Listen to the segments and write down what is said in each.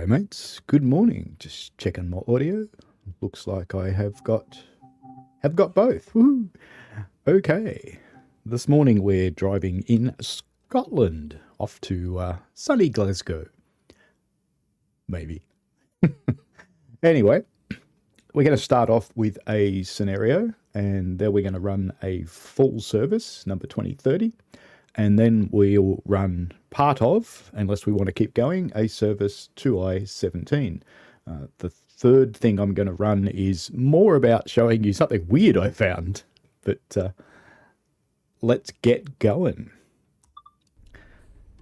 mates. Good morning. Just checking my audio. Looks like I have got both. Woo. Okay. This morning we're driving in Scotland off to sunny Glasgow. Maybe. Anyway, we're going to start off with a scenario, and then we're going to run a full service, number 2030. And then we'll run part of, unless we want to keep going, a service 2I-17. The third thing I'm going to run is more about showing you something weird I found. But let's get going.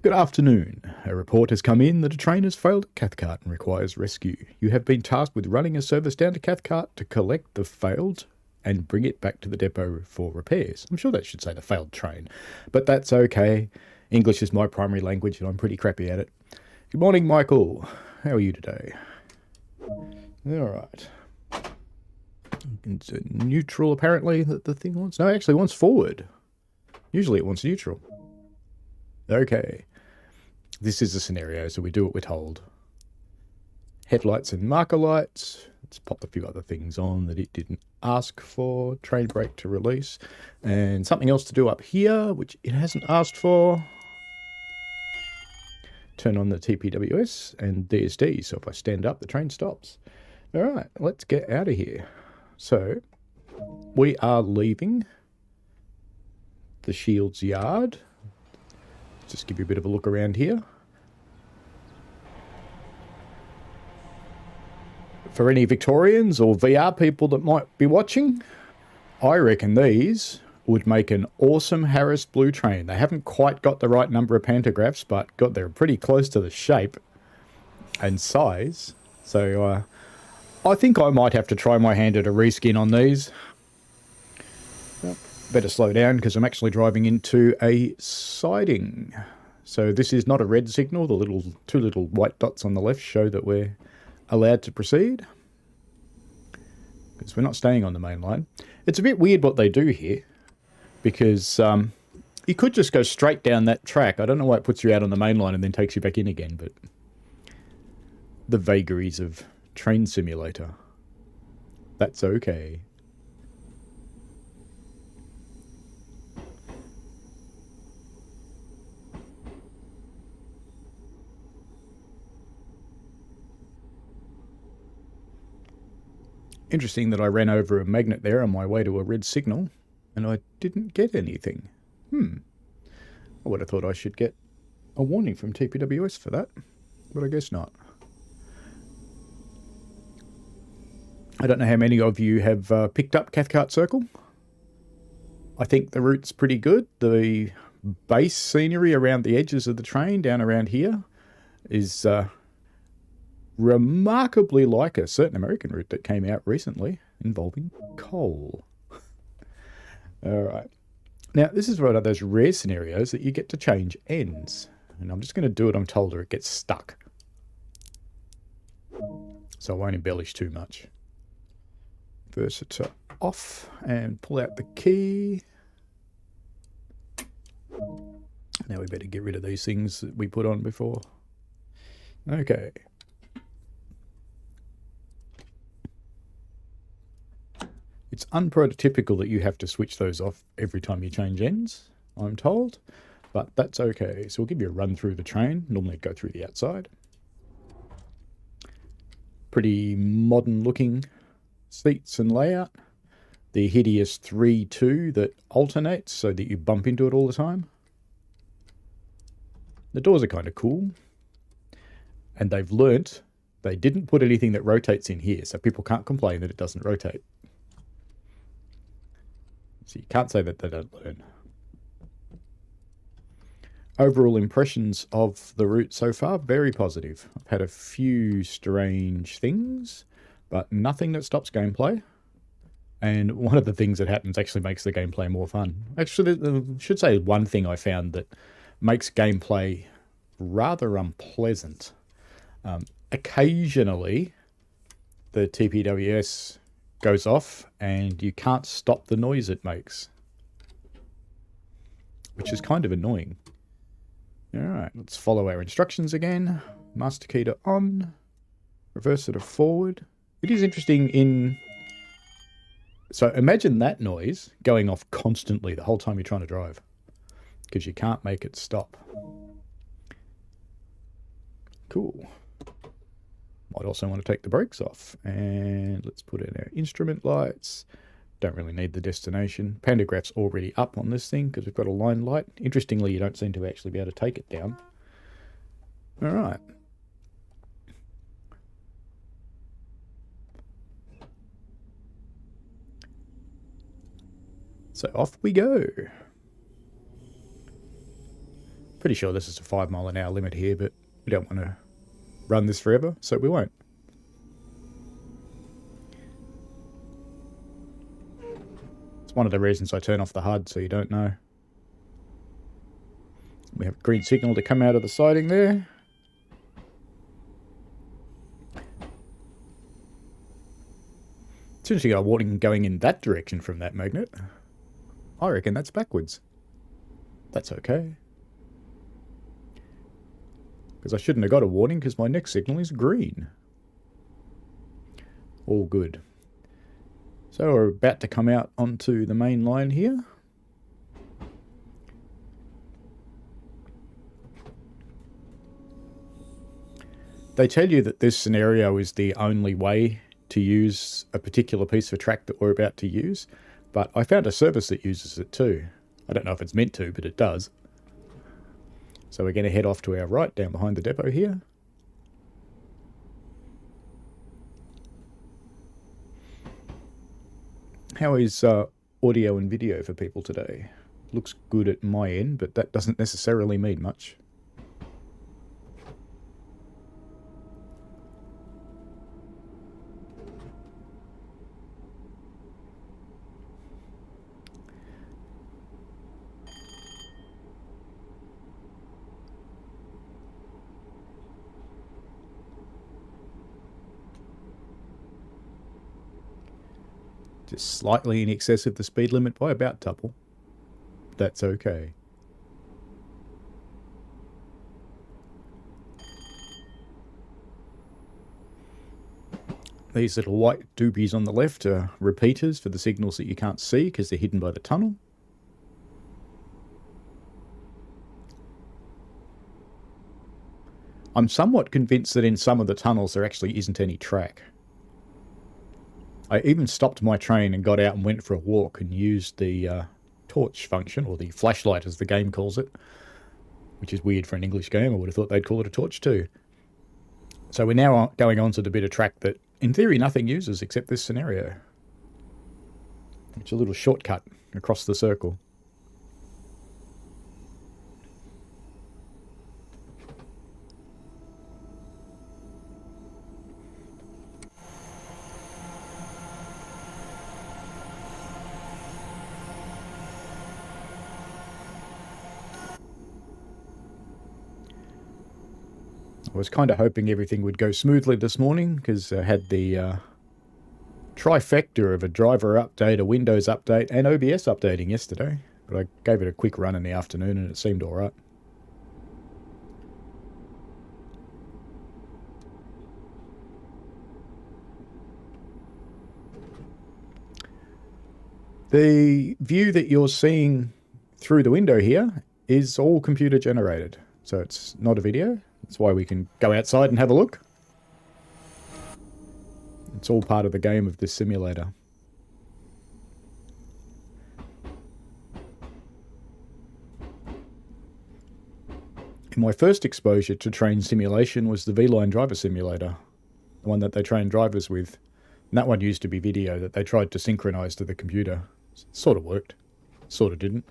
Good afternoon. A report has come in that a train has failed at Cathcart and requires rescue. You have been tasked with running a service down to Cathcart to collect the failed and bring it back to the depot for repairs. I'm sure that should say the failed train, but that's okay. English is my primary language and I'm pretty crappy at it. Good morning, Michael. How are you today? All right. It's neutral, apparently, that the thing wants. No, actually, it wants forward. Usually it wants neutral. Okay. This is a scenario, so we do what we're told. Headlights and marker lights. Let's pop a few other things on that it didn't ask for. Train brake to release. And something else to do up here, which it hasn't asked for. Turn on the TPWS and DSD. So if I stand up, the train stops. All right, let's get out of here. So we are leaving the Shields Yard. Just give you a bit of a look around here. For any Victorians or VR people that might be watching, I reckon these would make an awesome Harris Blue train. They haven't quite got the right number of pantographs, but they're pretty close to the shape and size. So I think I might have to try my hand at a reskin on these. Well, better slow down because I'm actually driving into a siding. So this is not a red signal. The two little white dots on the left show that we're allowed to proceed, because we're not staying on the main line. It's a bit weird what they do here, because you could just go straight down that track. I don't know why it puts you out on the main line and then takes you back in again, but the vagaries of Train Simulator. That's okay. Interesting that I ran over a magnet there on my way to a red signal, and I didn't get anything. I would have thought I should get a warning from TPWS for that, but I guess not. I don't know how many of you have picked up Cathcart Circle. I think the route's pretty good. The base scenery around the edges of the train down around here is remarkably like a certain American route that came out recently involving coal. All right. Now, this is one of those rare scenarios that you get to change ends. And I'm just going to do it, I'm told, or it gets stuck. So I won't embellish too much. Versa off and pull out the key. Now we better get rid of these things that we put on before. Okay. It's unprototypical that you have to switch those off every time you change ends, I'm told, but that's okay. So we'll give you a run through the train. Normally go through the outside. Pretty modern looking seats and layout. The hideous 3-2 that alternates so that you bump into it all the time. The doors are kind of cool. And they've learnt they didn't put anything that rotates in here, so people can't complain that it doesn't rotate. So you can't say that they don't learn. Overall impressions of the route so far, very positive. I've had a few strange things, but nothing that stops gameplay. And one of the things that happens actually makes the gameplay more fun. Actually, I should say one thing I found that makes gameplay rather unpleasant. Occasionally, the TPWS goes off and you can't stop the noise it makes, which is kind of annoying. All right, let's follow our instructions again. Master key to on, Reverse it forward. It is interesting in... So imagine that noise going off constantly the whole time you're trying to drive, because you can't make it stop. Cool. Might also want to take the brakes off. And let's put in our instrument lights. Don't really need the destination. Pantograph's already up on this thing because we've got a line light. Interestingly, you don't seem to actually be able to take it down. All right. So off we go. Pretty sure this is a 5 mile an hour limit here, but we don't want to run this forever, so we won't. It's one of the reasons I turn off the HUD, so you don't know. We have a green signal to come out of the siding there. As soon as you got a warning going in that direction from that magnet, I reckon that's backwards. That's okay. Because I shouldn't have got a warning because my next signal is green. All good. So we're about to come out onto the main line here. They tell you that this scenario is the only way to use a particular piece of track that we're about to use. But I found a service that uses it too. I don't know if it's meant to, but it does. So we're going to head off to our right, down behind the depot here. How is audio and video for people today? Looks good at my end, but that doesn't necessarily mean much. Just slightly in excess of the speed limit by about double. That's okay. These little white doobies on the left are repeaters for the signals that you can't see because they're hidden by the tunnel. I'm somewhat convinced that in some of the tunnels there actually isn't any track. I even stopped my train and got out and went for a walk and used the torch function, or the flashlight as the game calls it, which is weird for an English game. I would have thought they'd call it a torch too. So we're now going on to the bit of track that, in theory, nothing uses except this scenario. It's a little shortcut across the circle. I was kind of hoping everything would go smoothly this morning because I had the trifecta of a driver update, a Windows update, and OBS updating yesterday. But I gave it a quick run in the afternoon and it seemed alright. The view that you're seeing through the window here is all computer generated. So it's not a video. That's why we can go outside and have a look. It's all part of the game of this simulator. My first exposure to train simulation was the V-Line driver simulator, the one that they train drivers with. And that one used to be video that they tried to synchronize to the computer. Sort of worked, sort of didn't.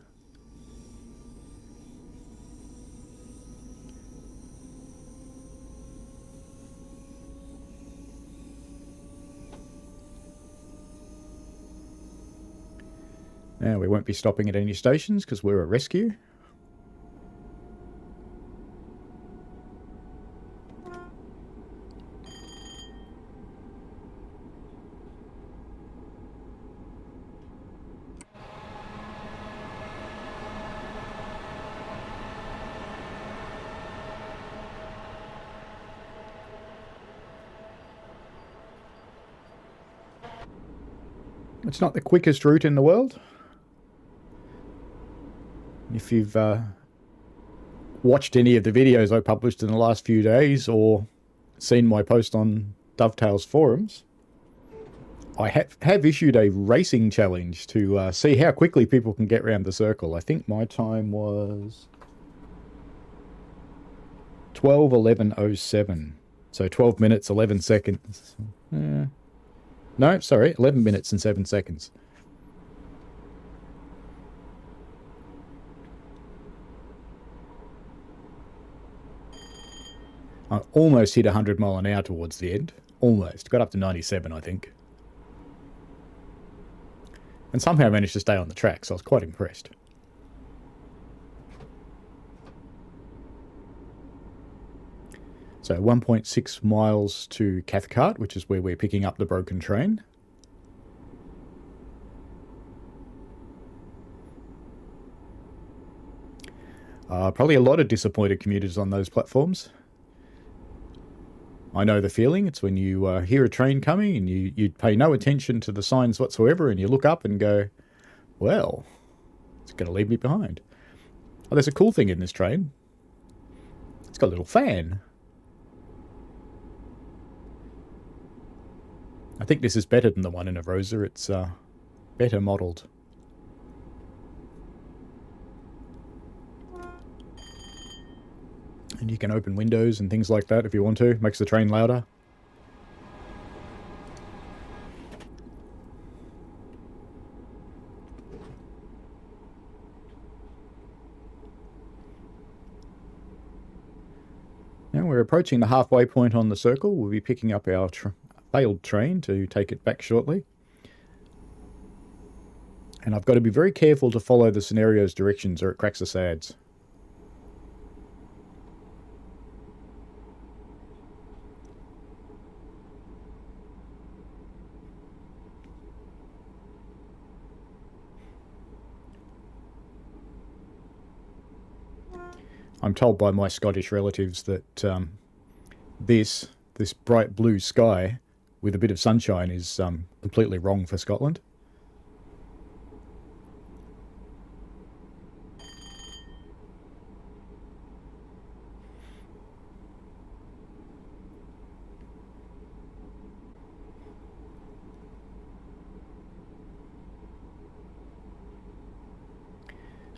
Now, we won't be stopping at any stations because we're a rescue. It's not the quickest route in the world. If you've watched any of the videos I published in the last few days or seen my post on Dovetail's forums, I have issued a racing challenge to see how quickly people can get around the circle. I think my time was 12:11:07. So 12 minutes, 11 seconds. No, sorry, 11 minutes and 7 seconds. I almost hit 100 mile an hour towards the end. Almost. Got up to 97, I think. And somehow managed to stay on the track, so I was quite impressed. So 1.6 miles to Cathcart, which is where we're picking up the broken train. Probably a lot of disappointed commuters on those platforms. I know the feeling. It's when you hear a train coming and you pay no attention to the signs whatsoever and you look up and go, well, it's going to leave me behind. Oh, there's a cool thing in this train. It's got a little fan. I think this is better than the one in Arosa. It's better modelled. And you can open windows and things like that if you want to. Makes the train louder. Now we're approaching the halfway point on the circle. We'll be picking up our failed train to take it back shortly. And I've got to be very careful to follow the scenario's directions or it cracks the sads. I'm told by my Scottish relatives that this bright blue sky with a bit of sunshine is completely wrong for Scotland.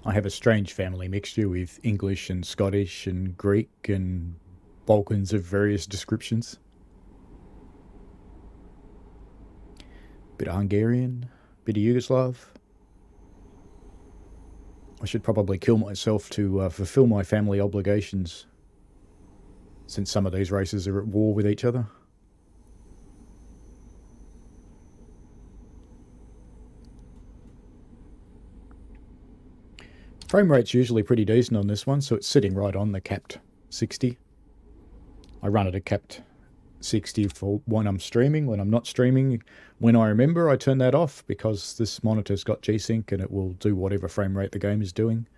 I have a strange family mixture with English and Scottish and Greek and Balkans of various descriptions. Bit of Hungarian, bit of Yugoslav. I should probably kill myself to fulfill my family obligations, since some of these races are at war with each other. Frame rate's usually pretty decent on this one, so it's sitting right on the capped 60. I run it at capped 60 for when I'm streaming. When I'm not streaming, when I remember, I turn that off because this monitor's got G-Sync and it will do whatever frame rate the game is doing.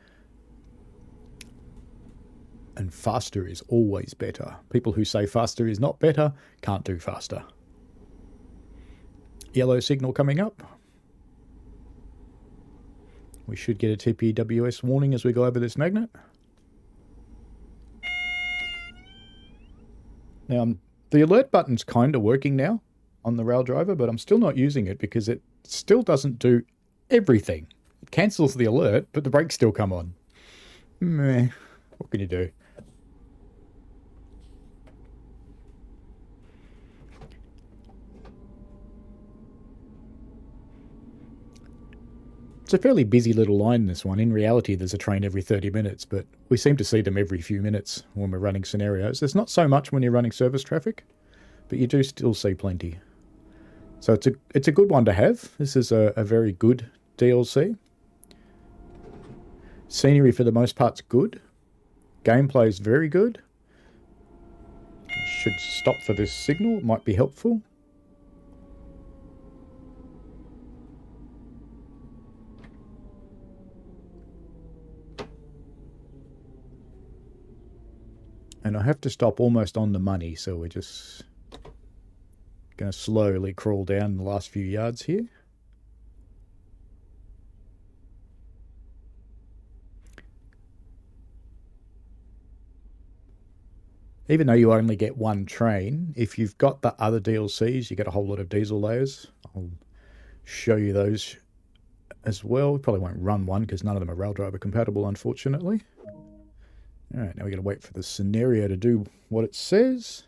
And faster is always better. People who say faster is not better can't do faster. Yellow signal coming up. We should get a TPWS warning as we go over this magnet. Now, the alert button's kind of working now on the Raildriver, but I'm still not using it because it still doesn't do everything. It cancels the alert, but the brakes still come on. Meh. What can you do? It's a fairly busy little line, this one. In reality, there's a train every 30 minutes, but we seem to see them every few minutes when we're running scenarios. There's not so much when you're running service traffic, but you do still see plenty. So it's a good one to have. This is a very good DLC. Scenery for the most part's good. Gameplay's very good. I should stop for this signal. It might be helpful. And I have to stop almost on the money, so we're just going to slowly crawl down the last few yards here. Even though you only get one train, if you've got the other DLCs, you get a whole lot of diesel layers. I'll show you those as well. We probably won't run one because none of them are Raildriver compatible, unfortunately. Alright, now we're going to wait for the scenario to do what it says.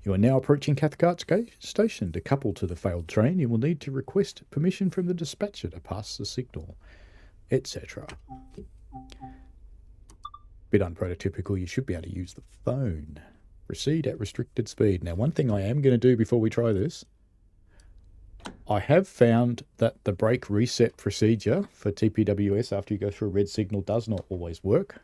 You are now approaching Cathcart Station. To couple to the failed train, you will need to request permission from the dispatcher to pass the signal, etc. Bit unprototypical, you should be able to use the phone. Proceed at restricted speed. Now, one thing I am going to do before we try this, I have found that the brake reset procedure for TPWS after you go through a red signal does not always work.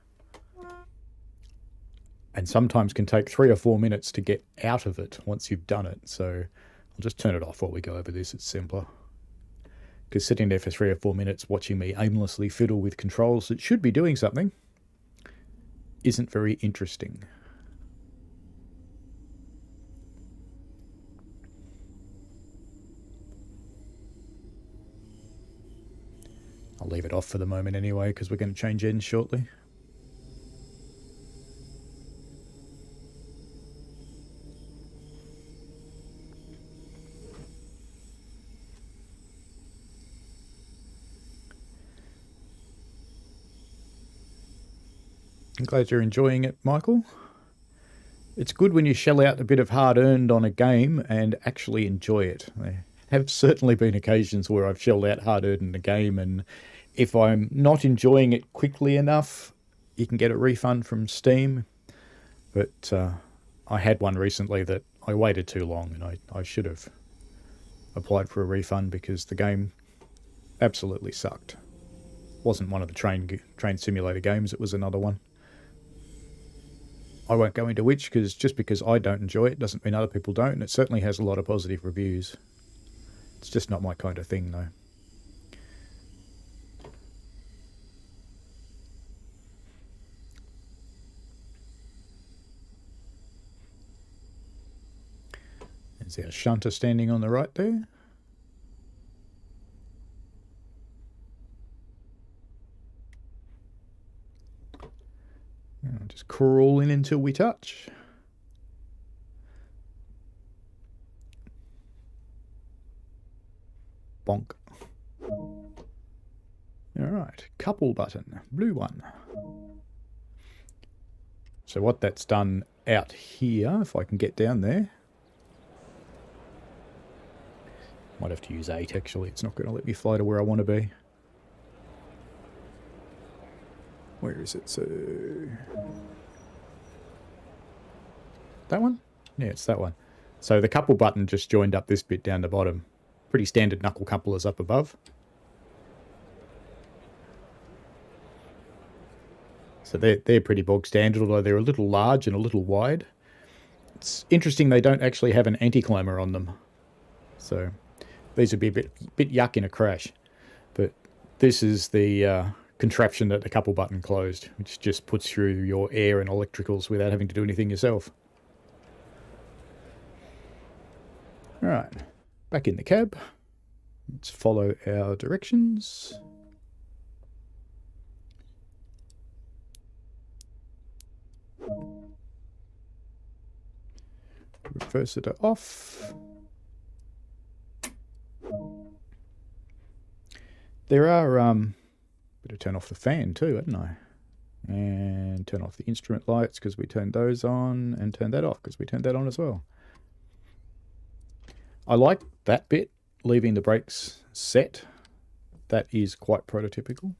And sometimes can take 3 or 4 minutes to get out of it once you've done it. So I'll just turn it off while we go over this. It's simpler. Because sitting there for 3 or 4 minutes watching me aimlessly fiddle with controls that should be doing something isn't very interesting. I'll leave it off for the moment anyway because we're going to change ends shortly. I'm glad you're enjoying it, Michael. It's good when you shell out a bit of hard-earned on a game and actually enjoy it. There have certainly been occasions where I've shelled out hard-earned in a game, and if I'm not enjoying it quickly enough, you can get a refund from Steam. But I had one recently that I waited too long, and I should have applied for a refund because the game absolutely sucked. Wasn't one of the train simulator games, it was another one. I won't go into which, because just because I don't enjoy it doesn't mean other people don't, and it certainly has a lot of positive reviews. It's just not my kind of thing, though. There's our shunter standing on the right there. Just crawl in until we touch. Bonk. Alright, couple button, blue one. So what that's done out here, if I can get down there. Might have to use 8 actually, it's not going to let me fly to where I want to be. Where is it? So that one? Yeah, it's that one. So the couple button just joined up this bit down the bottom. Pretty standard knuckle couplers up above. So they're pretty bog standard, although they're a little large and a little wide. It's interesting they don't actually have an anti-climber on them. So these would be a bit yuck in a crash. But this is the contraption that the couple button closed, which just puts through your air and electricals without having to do anything yourself. Alright, back in the cab. Let's follow our directions. Reverse it off. There are better turn off the fan too, hadn't I? And turn off the instrument lights because we turned those on, and turn that off because we turned that on as well. I like that bit, leaving the brakes set. That is quite prototypical.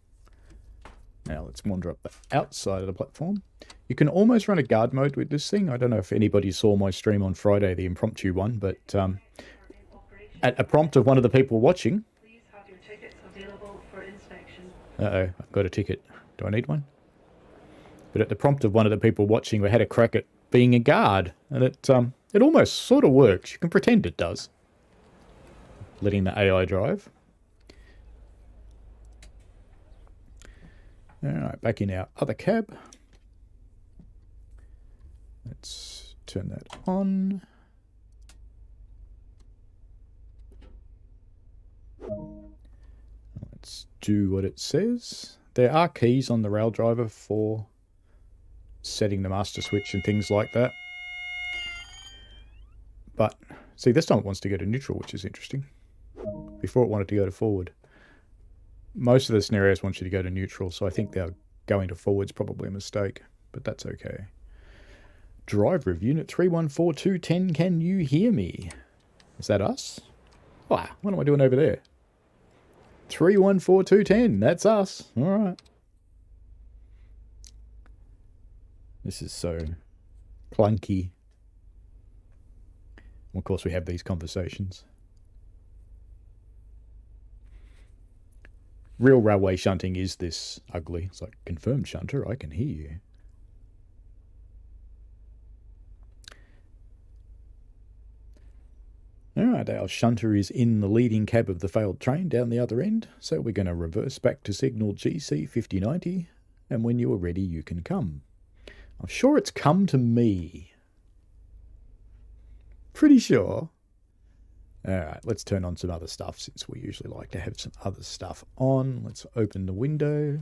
Now let's wander up the outside of the platform. You can almost run a guard mode with this thing. I don't know if anybody saw my stream on Friday, the impromptu one, but at a prompt of one of the people watching... Please have your tickets available for inspection. Uh-oh, I've got a ticket. Do I need one? But at the prompt of one of the people watching, we had a crack at being a guard, and it almost sort of works. You can pretend it does. Letting the AI drive. Alright, back in our other cab. Let's turn that on. Let's do what it says. There are keys on the Raildriver for setting the master switch and things like that. But, see, this time it wants to go to neutral, which is interesting. Before it wanted to go to forward. Most of the scenarios want you to go to neutral, so I think they're going to forward's probably a mistake, but that's okay. Driver of Unit 314210, can you hear me? Is that us? Wow, what am I doing over there? 314210, that's us. Alright. This is so clunky. Of course, we have these conversations. Real railway shunting is this ugly. It's like, confirmed shunter, I can hear you. Alright, our shunter is in the leading cab of the failed train down the other end, so we're going to reverse back to signal GC 5090, and when you are ready you can come. I'm sure it's come to me. Pretty sure. Alright, let's turn on some other stuff since we usually like to have some other stuff on. Let's open the window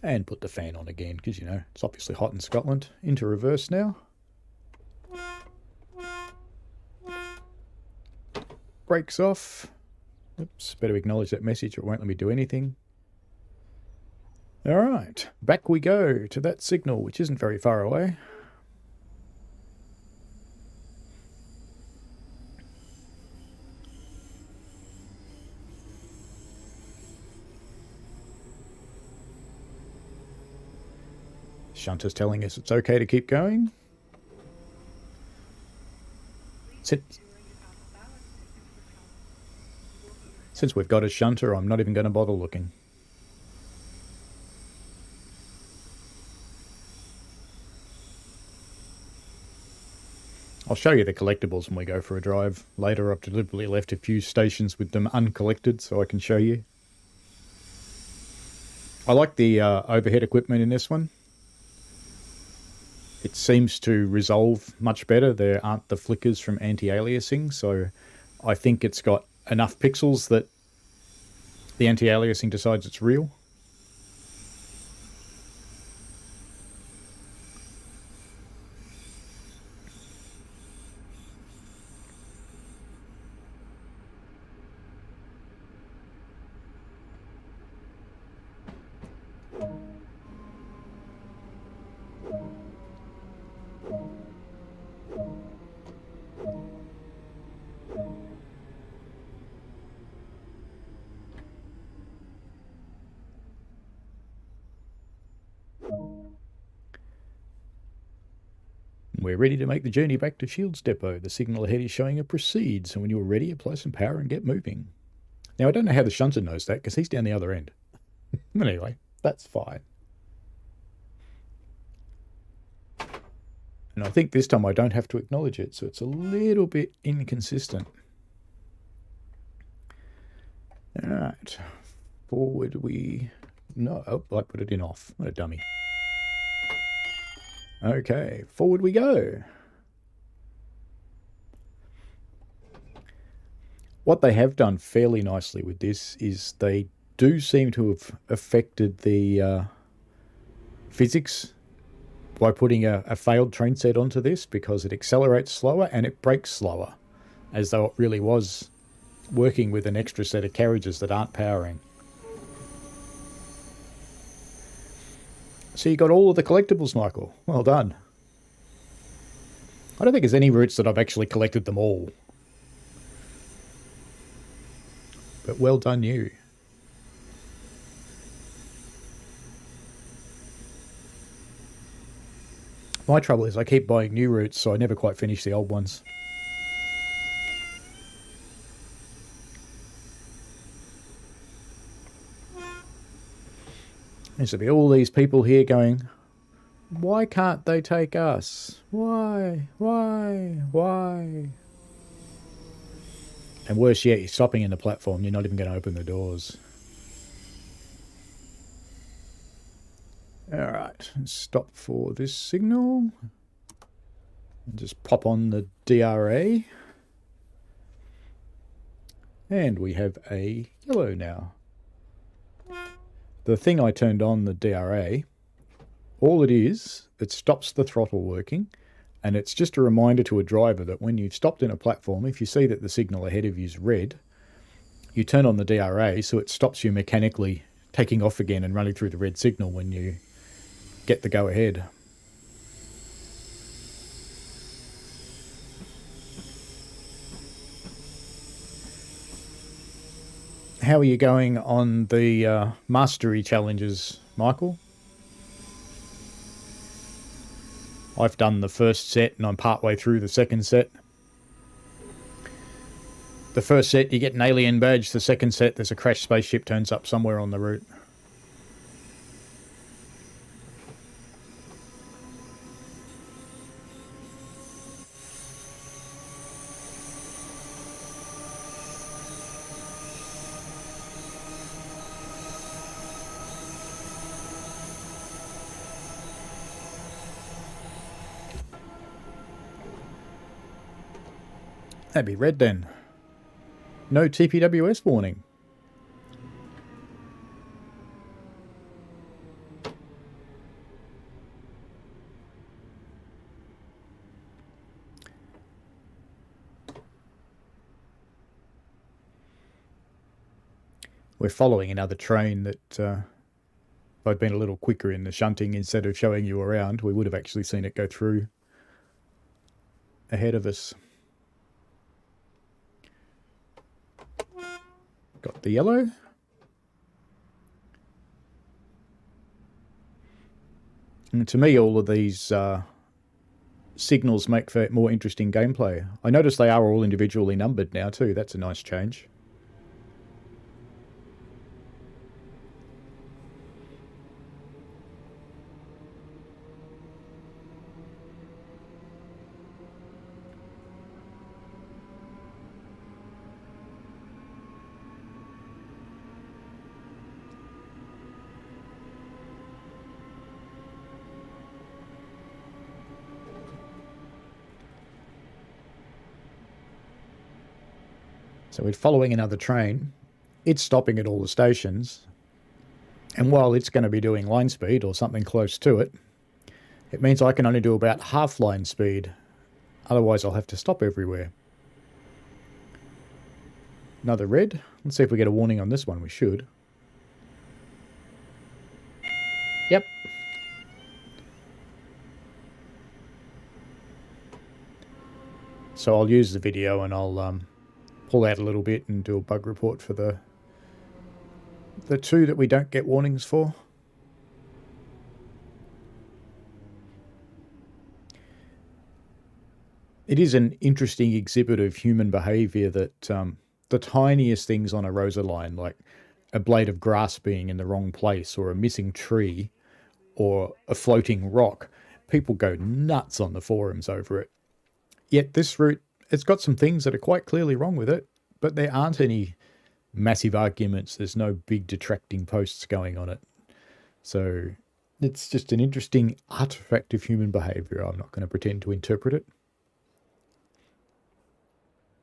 and put the fan on again because, you know, it's obviously hot in Scotland. Into reverse now. Brakes off. Oops, better acknowledge that message or it won't let me do anything. Alright, back we go to that signal, which isn't very far away. Shunter's telling us it's okay to keep going. Since we've got a shunter, I'm not even going to bother looking. I'll show you the collectibles when we go for a drive. Later, I've deliberately left a few stations with them uncollected so I can show you. I like the overhead equipment in this one. It seems to resolve much better. There aren't the flickers from anti-aliasing, so I think it's got enough pixels that the anti-aliasing decides it's real. We're ready to make the journey back to Shields Depot. The signal ahead is showing a proceed, so when you're ready, apply some power and get moving. Now, I don't know how the shunter knows that, because he's down the other end. But anyway, that's fine. And I think this time I don't have to acknowledge it, so it's a little bit inconsistent. Alright. Forward we... No, oh, I put it in off. What a dummy. Okay, forward we go. What they have done fairly nicely with this is they do seem to have affected the physics by putting a failed train set onto this, because it accelerates slower and it brakes slower, as though it really was working with an extra set of carriages that aren't powering. So you got all of the collectibles, Michael. Well done. I don't think there's any routes that I've actually collected them all. But well done you. My trouble is I keep buying new routes, so I never quite finish the old ones. There's to be all these people here going, why can't they take us? Why? And worse yet, you're stopping in the platform, you're not even going to open the doors. Alright, stop for this signal. Just pop on the DRA. And we have a yellow now. The thing I turned on, the DRA, All it is, it stops the throttle working, and it's just a reminder to a driver that when you've stopped in a platform, if you see that the signal ahead of you is red, you turn on the DRA so it stops you mechanically taking off again and running through the red signal when you get the go ahead. How are you going on the mastery challenges, Michael? I've done the first set and I'm partway through the second set. The first set, you get an alien badge. The second set, there's a crashed spaceship turns up somewhere on the route. That'd be red then. No TPWS warning. We're following another train that if I'd been a little quicker in the shunting instead of showing you around, we would have actually seen it go through ahead of us. Got the yellow. And to me, all of these signals make for more interesting gameplay. I notice they are all individually numbered now too. That's a nice change. So we're following another train. It's stopping at all the stations. And while it's going to be doing line speed or something close to it, it means I can only do about half line speed. Otherwise I'll have to stop everywhere. Another red. Let's see if we get a warning on this one. We should. Yep. So I'll use the video and I'll pull out a little bit and do a bug report for the two that we don't get warnings for. It is an interesting exhibit of human behaviour that the tiniest things on a Rosa line, like a blade of grass being in the wrong place or a missing tree or a floating rock, people go nuts on the forums over it. Yet this route, it's got some things that are quite clearly wrong with it, but there aren't any massive arguments. There's no big detracting posts going on it. So it's just an interesting artifact of human behaviour. I'm not going to pretend to interpret it.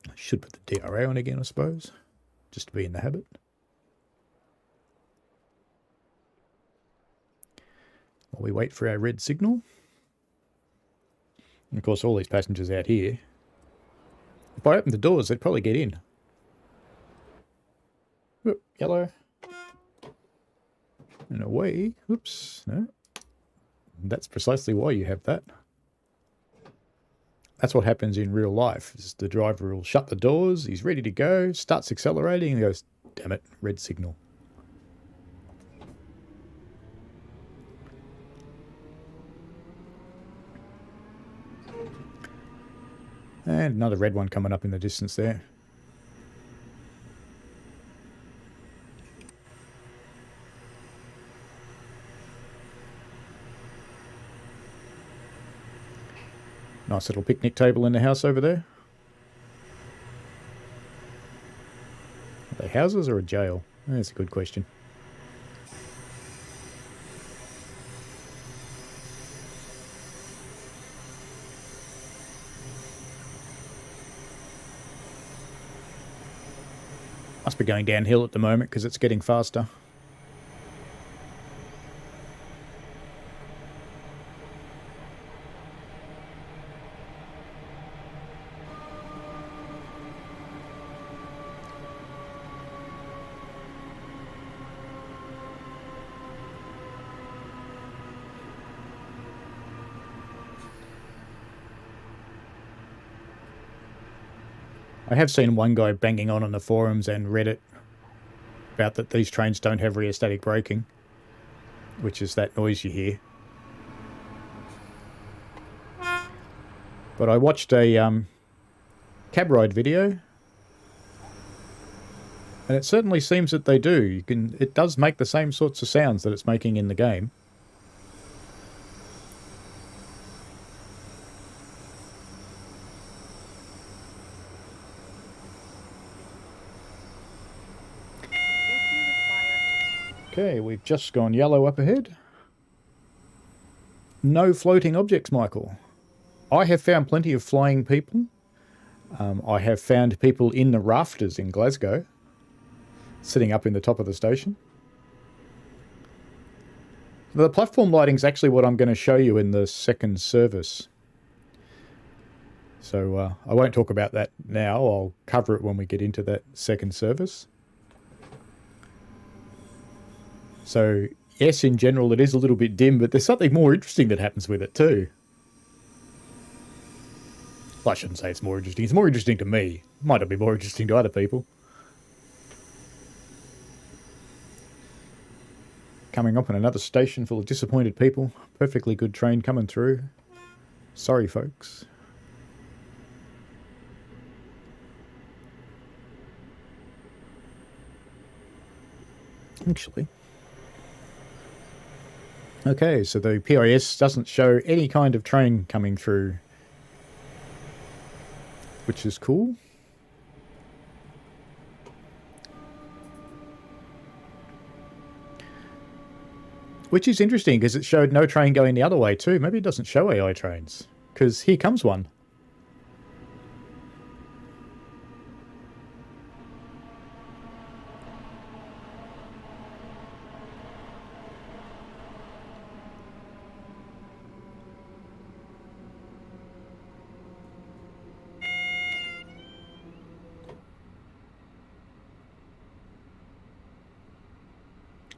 I should put the DRA on again, I suppose, just to be in the habit. While we wait for our red signal. And of course, all these passengers out here, if I open the doors, they'd probably get in. Oop, yellow. And away. Oops, no. That's precisely why you have that. That's what happens in real life. Is the driver will shut the doors, he's ready to go, starts accelerating, and goes, damn it, red signal. And another red one coming up in the distance there. Nice little picnic table in the house over there. Are they houses or a jail? That's a good question. Must be going downhill at the moment because it's getting faster. I have seen one guy banging on the forums and Reddit about that these trains don't have rheostatic braking, which is that noise you hear. But I watched a cab ride video, and it certainly seems that they do. It does make the same sorts of sounds that it's making in the game. Okay, we've just gone yellow up ahead. No floating objects, Michael. I have found plenty of flying people. I have found people in the rafters in Glasgow, sitting up in the top of the station. The platform lighting is actually what I'm going to show you in the second service. So I won't talk about that now. I'll cover it when we get into that second service. So, yes, in general, it is a little bit dim, but there's something more interesting that happens with it too. Well, I shouldn't say it's more interesting. It's more interesting to me. Might not be more interesting to other people. Coming up on another station full of disappointed people. Perfectly good train coming through. Sorry, folks. Actually. Okay, so the PIS doesn't show any kind of train coming through, which is cool. Which is interesting, because it showed no train going the other way too. Maybe it doesn't show AI trains, because here comes one.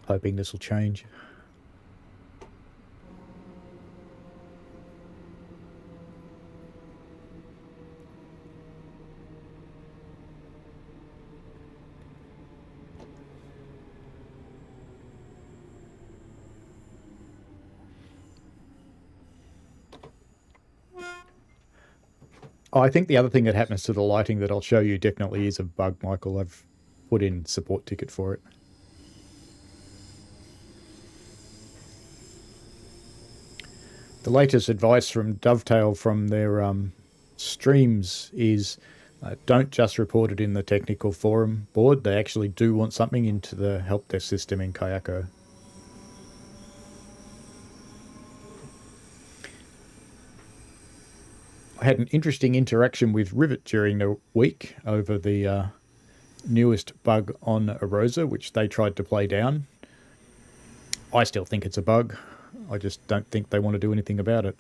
Hoping this will change. Oh, I think the other thing that happens to the lighting that I'll show you definitely is a bug, Michael. I've put in support ticket for it. The latest advice from Dovetail from their streams is don't just report it in the technical forum board. They actually do want something into the help desk system in Kayako. I had an interesting interaction with Rivet during the week over the newest bug on Arosa, which they tried to play down. I still think it's a bug. I just don't think they want to do anything about it.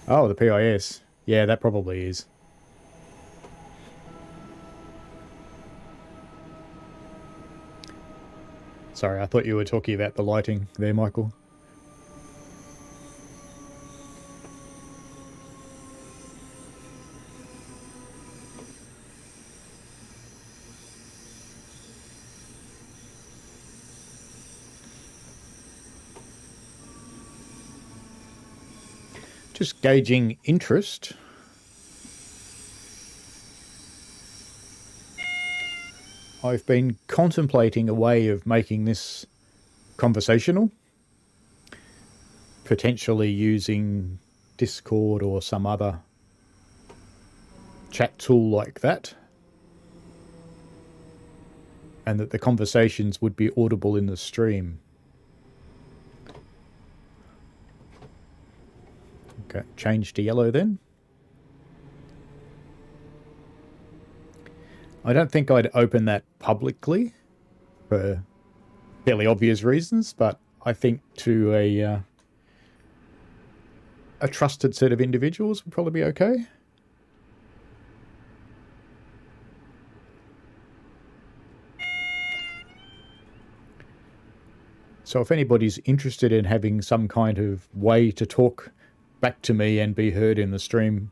Oh, the PIS. Yeah, that probably is. Sorry, I thought you were talking about the lighting there, Michael. Just gauging interest. I've been contemplating a way of making this conversational, potentially using Discord or some other chat tool like that, and that the conversations would be audible in the stream. Okay, change to yellow then. I don't think I'd open that publicly for fairly obvious reasons, but I think to a trusted set of individuals would probably be okay. So if anybody's interested in having some kind of way to talk back to me and be heard in the stream,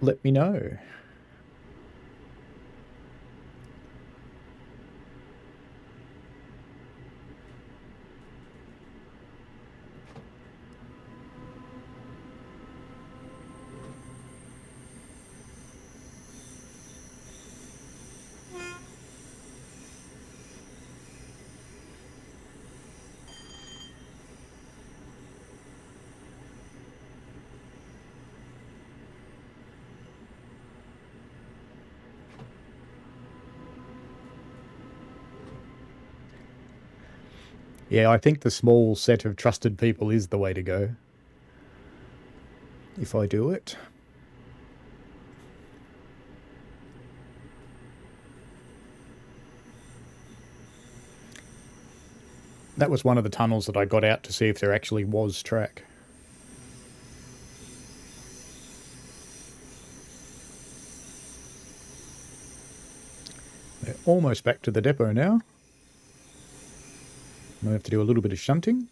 let me know. Yeah, I think the small set of trusted people is the way to go. If I do it. That was one of the tunnels that I got out to see if there actually was track. They're almost back to the depot now. Might have to do a little bit of shunting.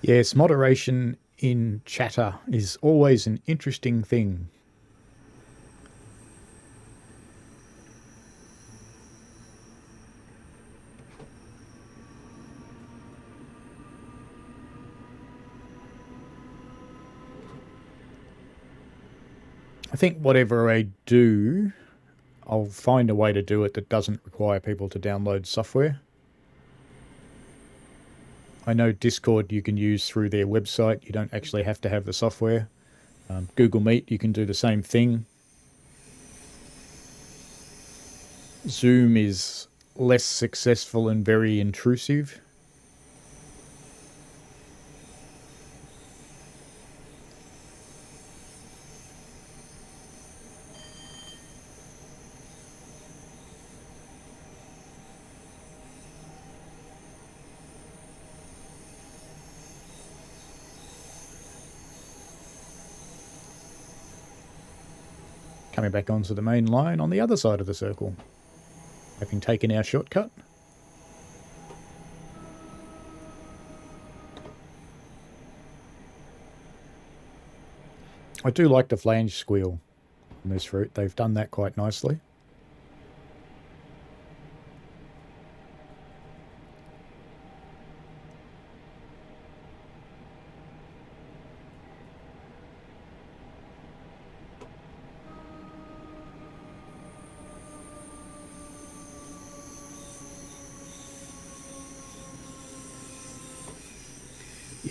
Yes, moderation in chatter is always an interesting thing. I think whatever I do, I'll find a way to do it that doesn't require people to download software. I know Discord you can use through their website. You don't actually have to have the software. Google Meet, you can do the same thing. Zoom is less successful and very intrusive. Coming back onto the main line on the other side of the circle, having taken our shortcut. I do like the flange squeal on this route. They've done that quite nicely.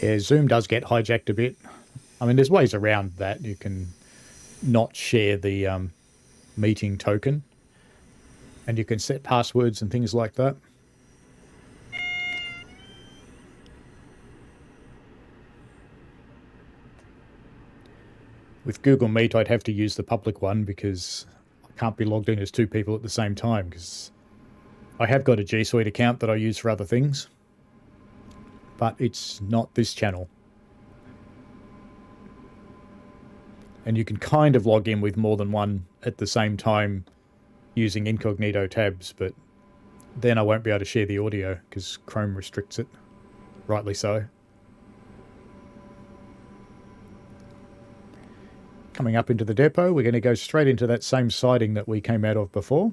Yeah, Zoom does get hijacked a bit. I mean, there's ways around that. You can not share the meeting token, and you can set passwords and things like that. With Google Meet, I'd have to use the public one because I can't be logged in as two people at the same time, because I have got a G Suite account that I use for other things, but it's not this channel. And you can kind of log in with more than one at the same time using incognito tabs, but then I won't be able to share the audio because Chrome restricts it, rightly so. Coming up into the depot, we're going to go straight into that same siding that we came out of before.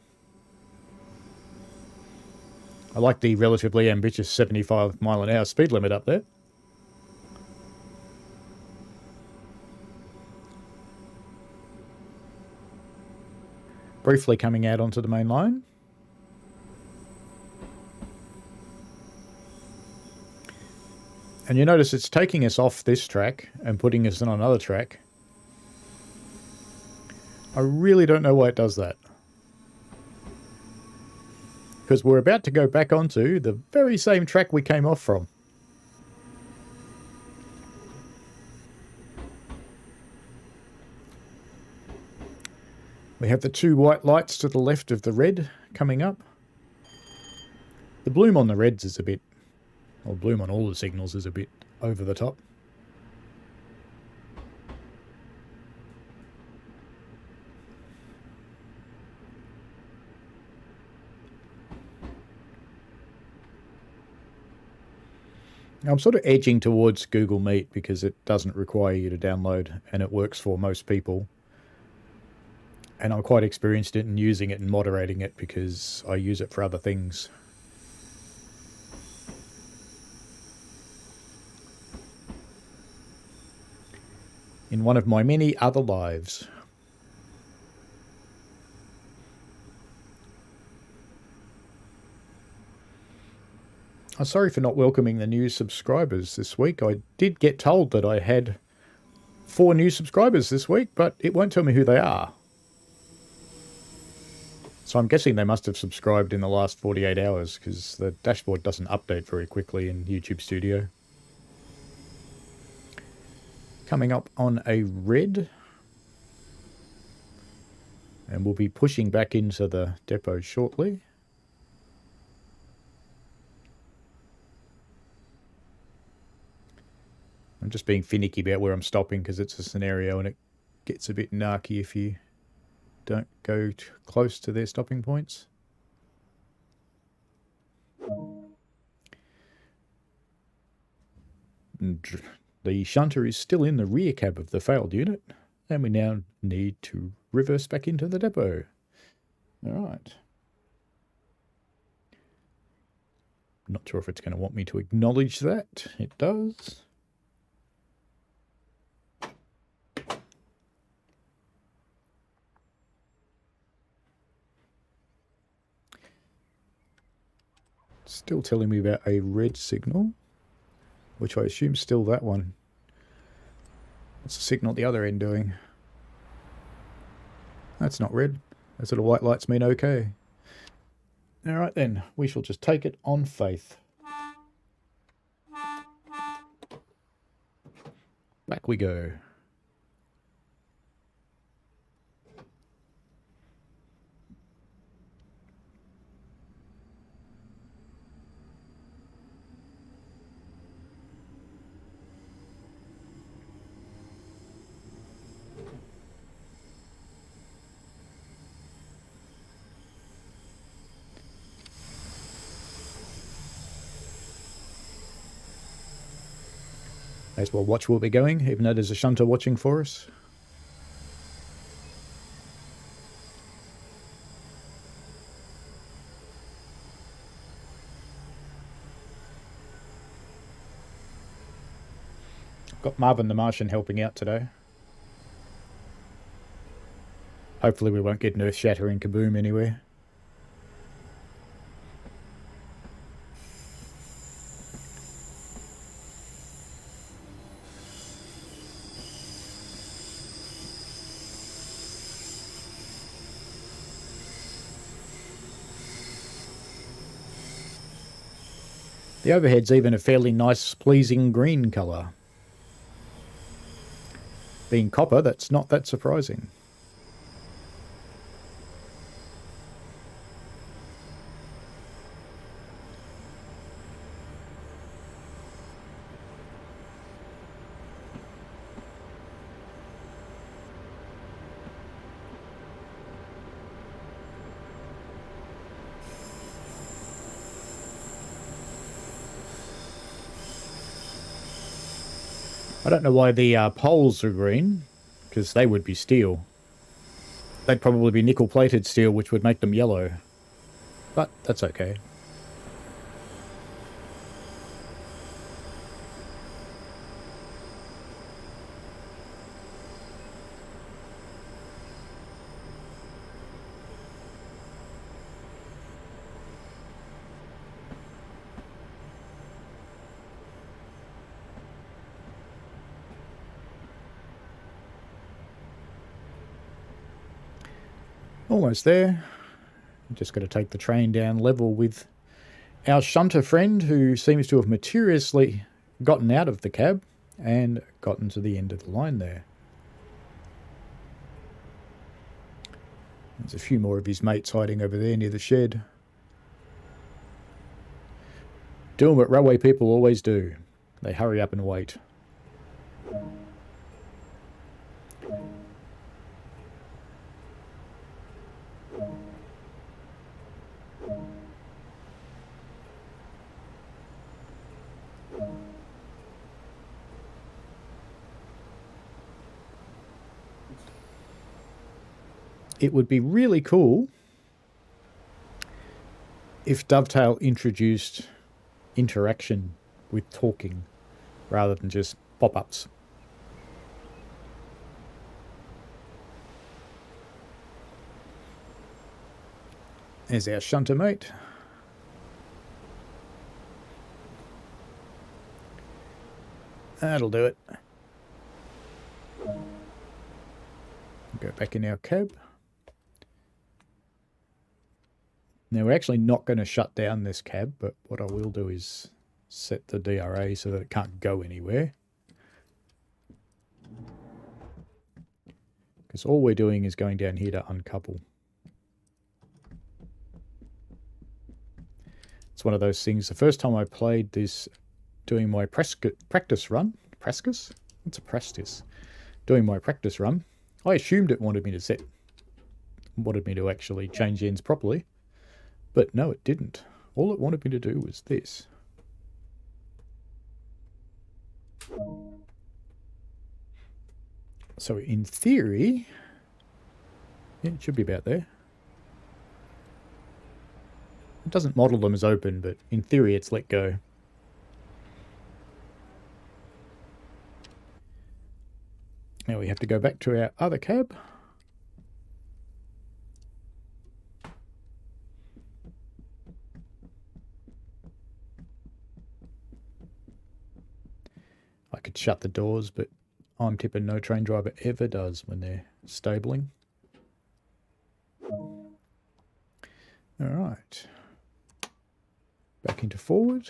I like the relatively ambitious 75-mile-an-hour speed limit up there. Briefly coming out onto the main line. And you notice it's taking us off this track and putting us on another track. I really don't know why it does that. because we're about to go back onto the very same track we came off from. We have the two white lights to the left of the red coming up. The bloom on the reds is a bit, or bloom on all the signals is a bit over the top. I'm sort of edging towards Google Meet because it doesn't require you to download and it works for most people. And I'm quite experienced in using it and moderating it because I use it for other things. In one of my many other lives. I'm sorry for not welcoming the new subscribers this week. I did get told that I had 4 new subscribers this week, but it won't tell me who they are. So I'm guessing they must have subscribed in the last 48 hours because the dashboard doesn't update very quickly in YouTube Studio. Coming up on a red. And we'll be pushing back into the depot shortly. I'm just being finicky about where I'm stopping because it's a scenario and it gets a bit narky if you don't go too close to their stopping points. And the shunter is still in the rear cab of the failed unit, and we now need to reverse back into the depot. All right. Not sure if it's going to want me to acknowledge that. It does. Still telling me about a red signal, which I assume is still that one. What's the signal at the other end doing? That's not red. Those little white lights mean okay. Alright then, we shall just take it on faith. Back we go. May as well watch where we're going, even though there's a shunter watching for us. Got Marvin the Martian helping out today. Hopefully we won't get an earth-shattering kaboom anywhere. The overhead's even a fairly nice, pleasing green colour. Being copper, that's not that surprising. I don't know why the poles are green, because they would be steel. They'd probably be nickel-plated steel, which would make them yellow. But that's okay. Almost there. Just got to take the train down level with our shunter friend, who seems to have mysteriously gotten out of the cab and gotten to the end of the line there. There's a few more of his mates hiding over there near the shed. Doing what railway people always do. They hurry up and wait. It would be really cool if Dovetail introduced interaction with talking rather than just pop-ups. There's our shunter mate. That'll do it. Go back in our cab. Now, we're actually not going to shut down this cab, but what I will do is set the DRA so that it can't go anywhere. Because all we're doing is going down here to uncouple. It's one of those things. The first time I played this, doing my practice run, practice? What's a practice? Doing my practice run, I assumed it wanted me to actually change ends properly. But no, it didn't. All it wanted me to do was this. So in theory, yeah, it should be about there. It doesn't model them as open, but in theory it's let go. Now we have to go back to our other cab. I could shut the doors, but I'm tipping no train driver ever does when they're stabling. Alright. Back into forward.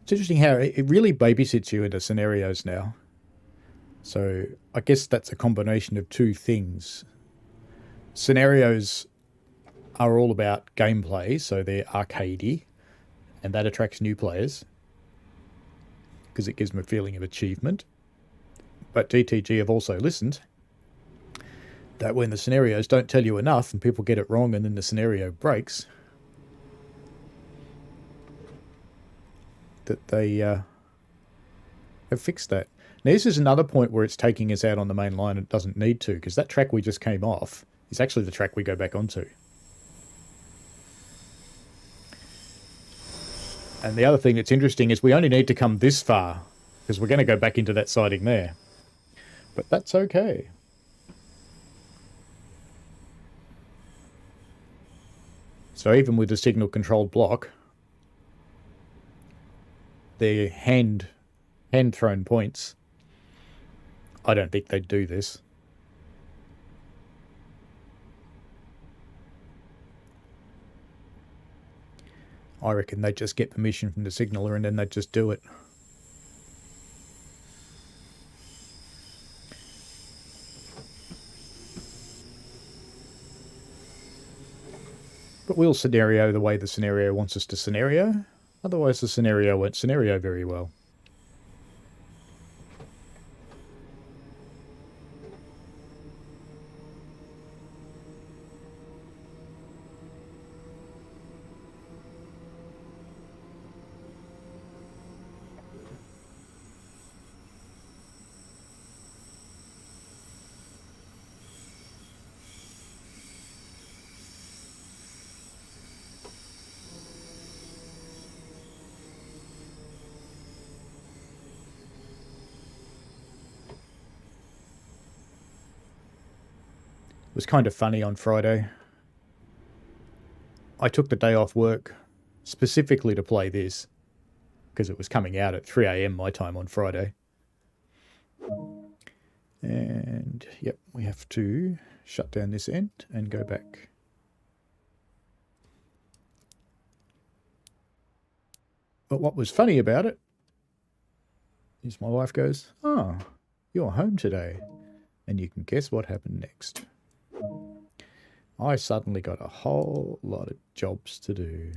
It's interesting how it really babysits you into scenarios now. So I guess that's a combination of two things. Scenarios are all about gameplay, so they're arcadey, and that attracts new players because it gives them a feeling of achievement. But DTG have also listened that when the scenarios don't tell you enough and people get it wrong and then the scenario breaks, that they have fixed that. Now, this is another point where it's taking us out on the main line and it doesn't need to, because that track we just came off is actually the track we go back onto. And the other thing that's interesting is we only need to come this far, because we're going to go back into that siding there. But that's okay. So even with the signal-controlled block, they're hand-thrown points. I don't think they'd do this. I reckon they'd just get permission from the signaller and then they'd just do it. But we'll scenario the way the scenario wants us to scenario. Otherwise the scenario won't scenario very well. It was kind of funny on Friday. I took the day off work specifically to play this because it was coming out at 3 a.m. my time on Friday. And yep, we have to shut down this end and go back. But what was funny about it is my wife goes, "Oh, you're home today." And you can guess what happened next. I suddenly got a whole lot of jobs to do.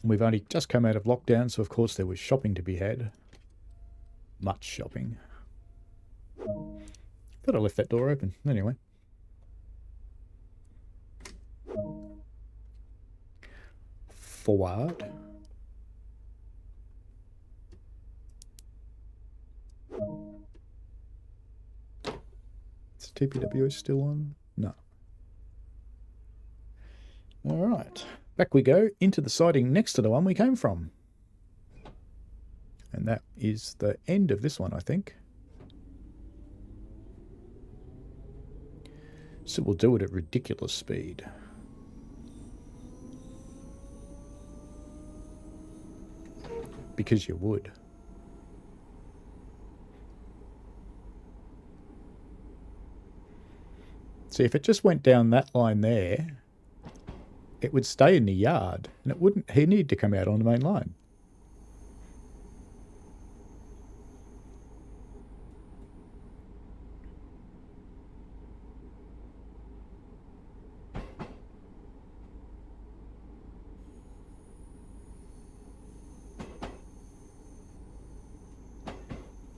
We've only just come out of lockdown, so of course there was shopping to be had. Much shopping. Thought I left that door open. Anyway. Forward. Is TPW still on? No. Alright. Back we go into the siding next to the one we came from. And that is the end of this one, I think. So we'll do it at ridiculous speed. Because you would. See, if it just went down that line there, it would stay in the yard, and it wouldn't. He need to come out on the main line.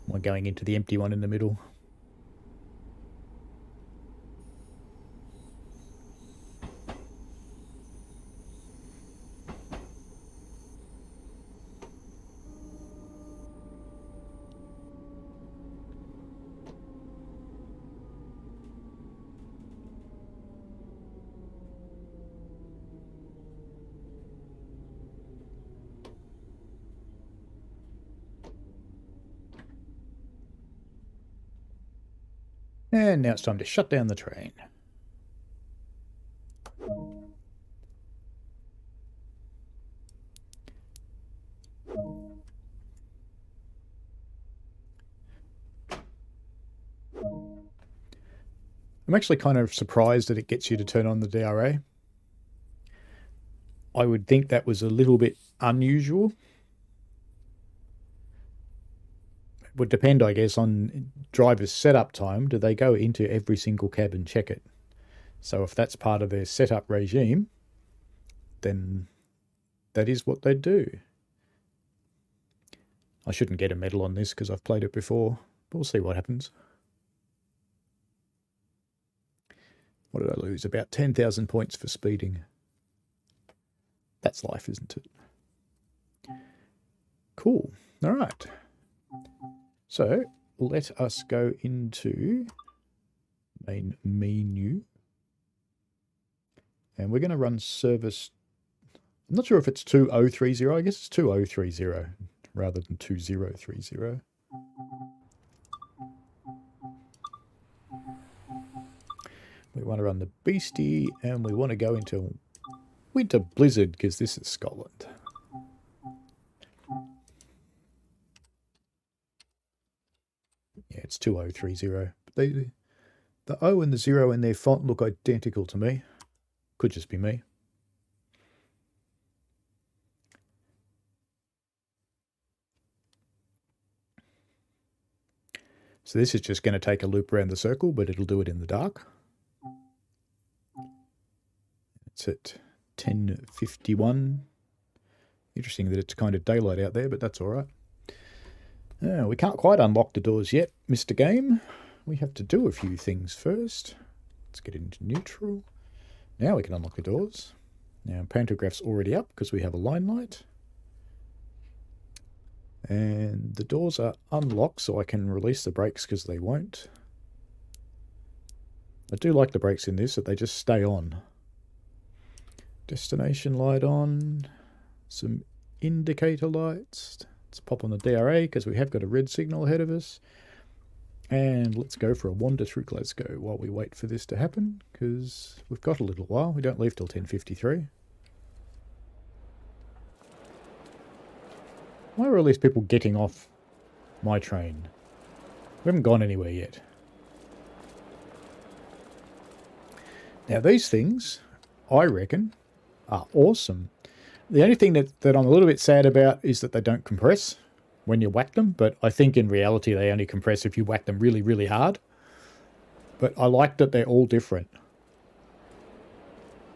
We're going into the empty one in the middle. And now it's time to shut down the train. I'm actually kind of surprised that it gets you to turn on the DRA. I would think that was a little bit unusual. Would depend, I guess, on driver's setup time. Do they go into every single cab and check it? So if that's part of their setup regime, then that is what they do. I shouldn't get a medal on this because I've played it before, but we'll see what happens. What did I lose? About 10,000 points for speeding. That's life, isn't it? Cool. All right. So let us go into main menu. And we're going to run service. I'm not sure if it's 2030. I guess it's 2030 rather than 2030. We want to run the Beastie, and we want to go into Winter Blizzard because this is Scotland. Yeah, it's 2030. But the O and the 0 in their font look identical to me. Could just be me. So this is just going to take a loop around the circle, but it'll do it in the dark. It's at 10:51. Interesting that it's kind of daylight out there, but that's all right. We can't quite unlock the doors yet, Mr. Game. We have to do a few things first. Let's get into neutral. Now we can unlock the doors. Now pantograph's already up because we have a line light. And the doors are unlocked, so I can release the brakes because they won't. I do like the brakes in this, that they just stay on. Destination light on. Some indicator lights. Let's pop on the DRA because we have got a red signal ahead of us. And let's go for a wander through Glasgow while we wait for this to happen, because we've got a little while. We don't leave till 10:53. Why are all these people getting off my train? We haven't gone anywhere yet. Now these things, I reckon, are awesome. The only thing that I'm a little bit sad about is that they don't compress when you whack them, but I think in reality they only compress if you whack them really, really hard. But I like that they're all different.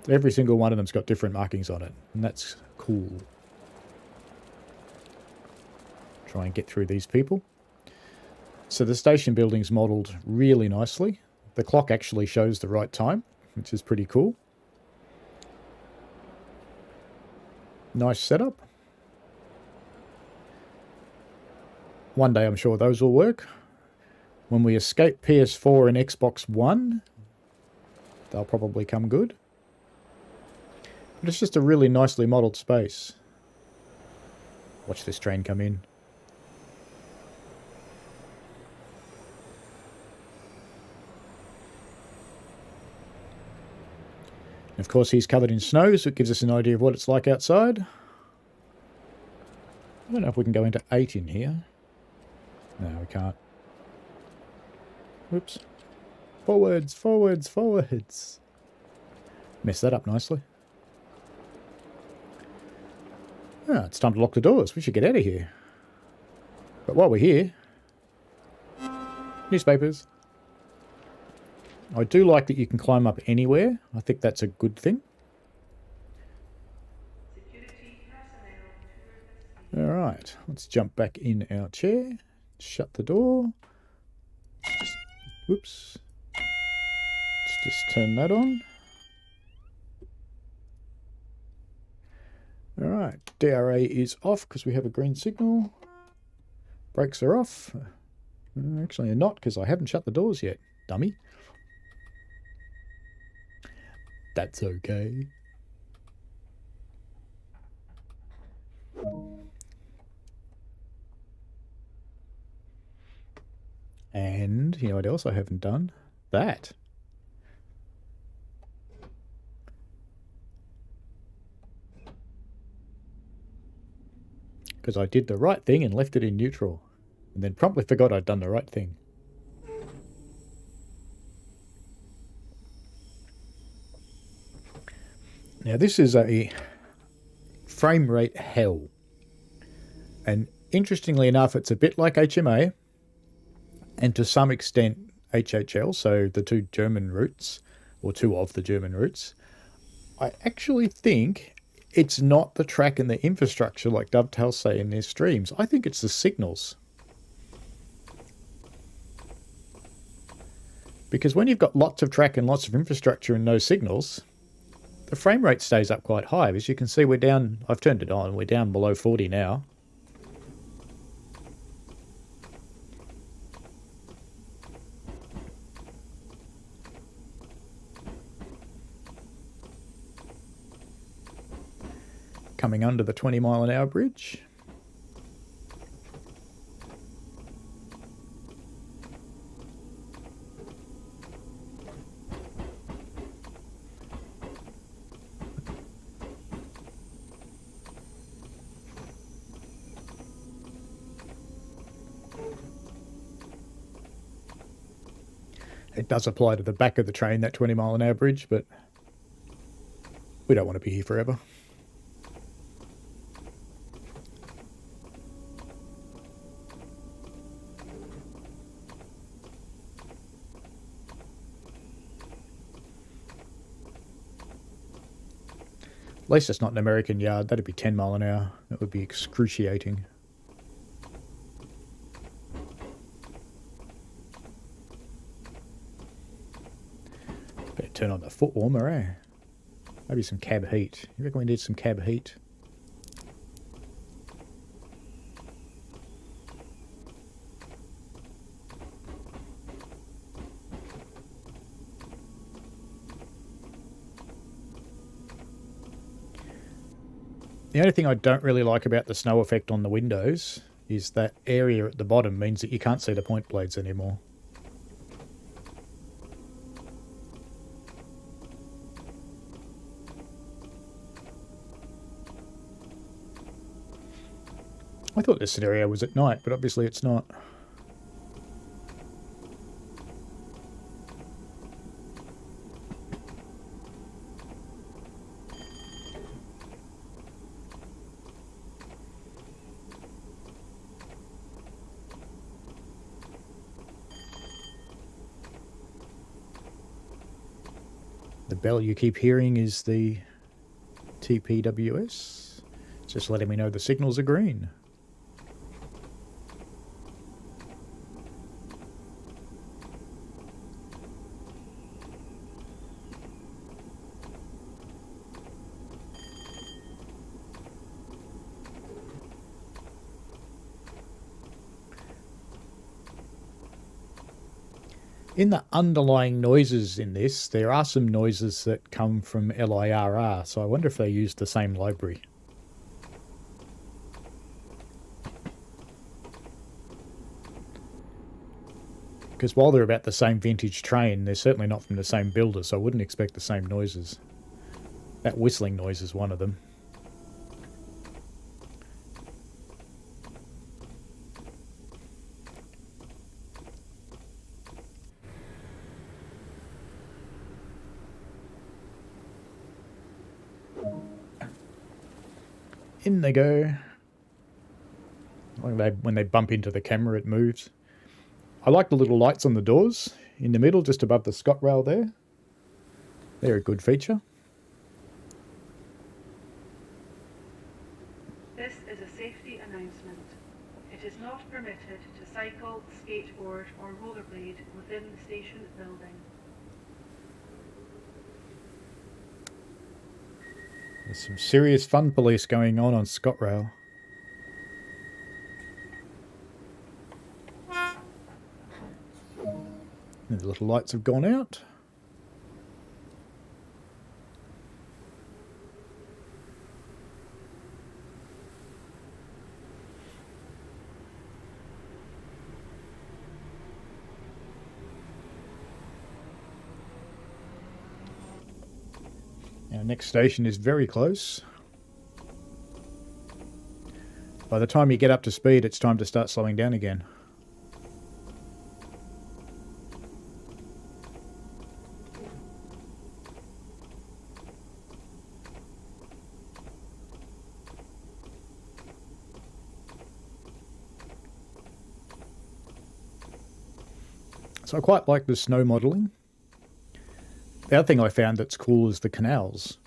Every single one of them's got different markings on it, and that's cool. Try and get through these people. So the station building's modelled really nicely. The clock actually shows the right time, which is pretty cool. Nice setup. One day I'm sure those will work. When we escape PS4 and Xbox One, they'll probably come good. But it's just a really nicely modelled space. Watch this train come in. Of course, he's covered in snow, so it gives us an idea of what it's like outside. I don't know if we can go into 8 in here. No, we can't. Whoops. Forwards, forwards, forwards. Messed that up nicely. Ah, it's time to lock the doors. We should get out of here. But while we're here, newspapers. I do like that you can climb up anywhere. I think that's a good thing. Alright, let's jump back in our chair. Shut the door. Whoops. Let's just turn that on. Alright, DRA is off because we have a green signal. Brakes are off. Actually, they're not because I haven't shut the doors yet, dummy. That's okay. And you know what else I haven't done? That. Because I did the right thing and left it in neutral. And then promptly forgot I'd done the right thing. Now this is a frame rate hell. And interestingly enough, it's a bit like HMA. And to some extent HHL, so the two German routes, or two of the German routes. I actually think it's not the track and the infrastructure like Dovetail say in their streams. I think it's the signals. Because when you've got lots of track and lots of infrastructure and no signals, the frame rate stays up quite high. As you can see, we're down, I've turned it on, we're down below 40 now. Coming under the 20-mile-an-hour bridge. It does apply to the back of the train, that 20-mile-an-hour bridge, but we don't want to be here forever. At least it's not an American yard. That'd be 10 mile an hour. That would be excruciating. Better turn on the foot warmer, eh? Maybe some cab heat. You reckon we need some cab heat? The only thing I don't really like about the snow effect on the windows is that area at the bottom means that you can't see the point blades anymore. I thought this scenario was at night, but obviously it's not. The bell you keep hearing is the TPWS. It's just letting me know the signals are green. In the underlying noises in this, there are some noises that come from LIRR, so I wonder if they use the same library. Because while they're about the same vintage train, they're certainly not from the same builder, so I wouldn't expect the same noises. That whistling noise is one of them. In they go. When they bump into the camera, it moves. I like the little lights on the doors in the middle, just above the ScotRail there. They're a good feature. This is a safety announcement. It is not permitted to cycle, skateboard or rollerblade within the station building. There's some serious fun police going on ScotRail. And the little lights have gone out. Our next station is very close. By the time you get up to speed, it's time to start slowing down again. So I quite like the snow modelling. The other thing I found that's cool is the canals.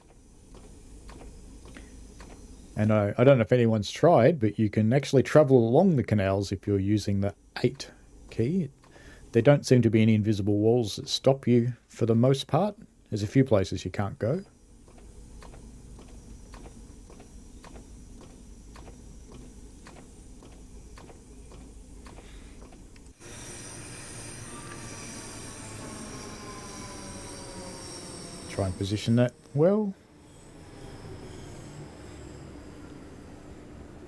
And I don't know if anyone's tried, but you can actually travel along the canals if you're using the 8 key. There don't seem to be any invisible walls that stop you for the most part. There's a few places you can't go. Try and position that well.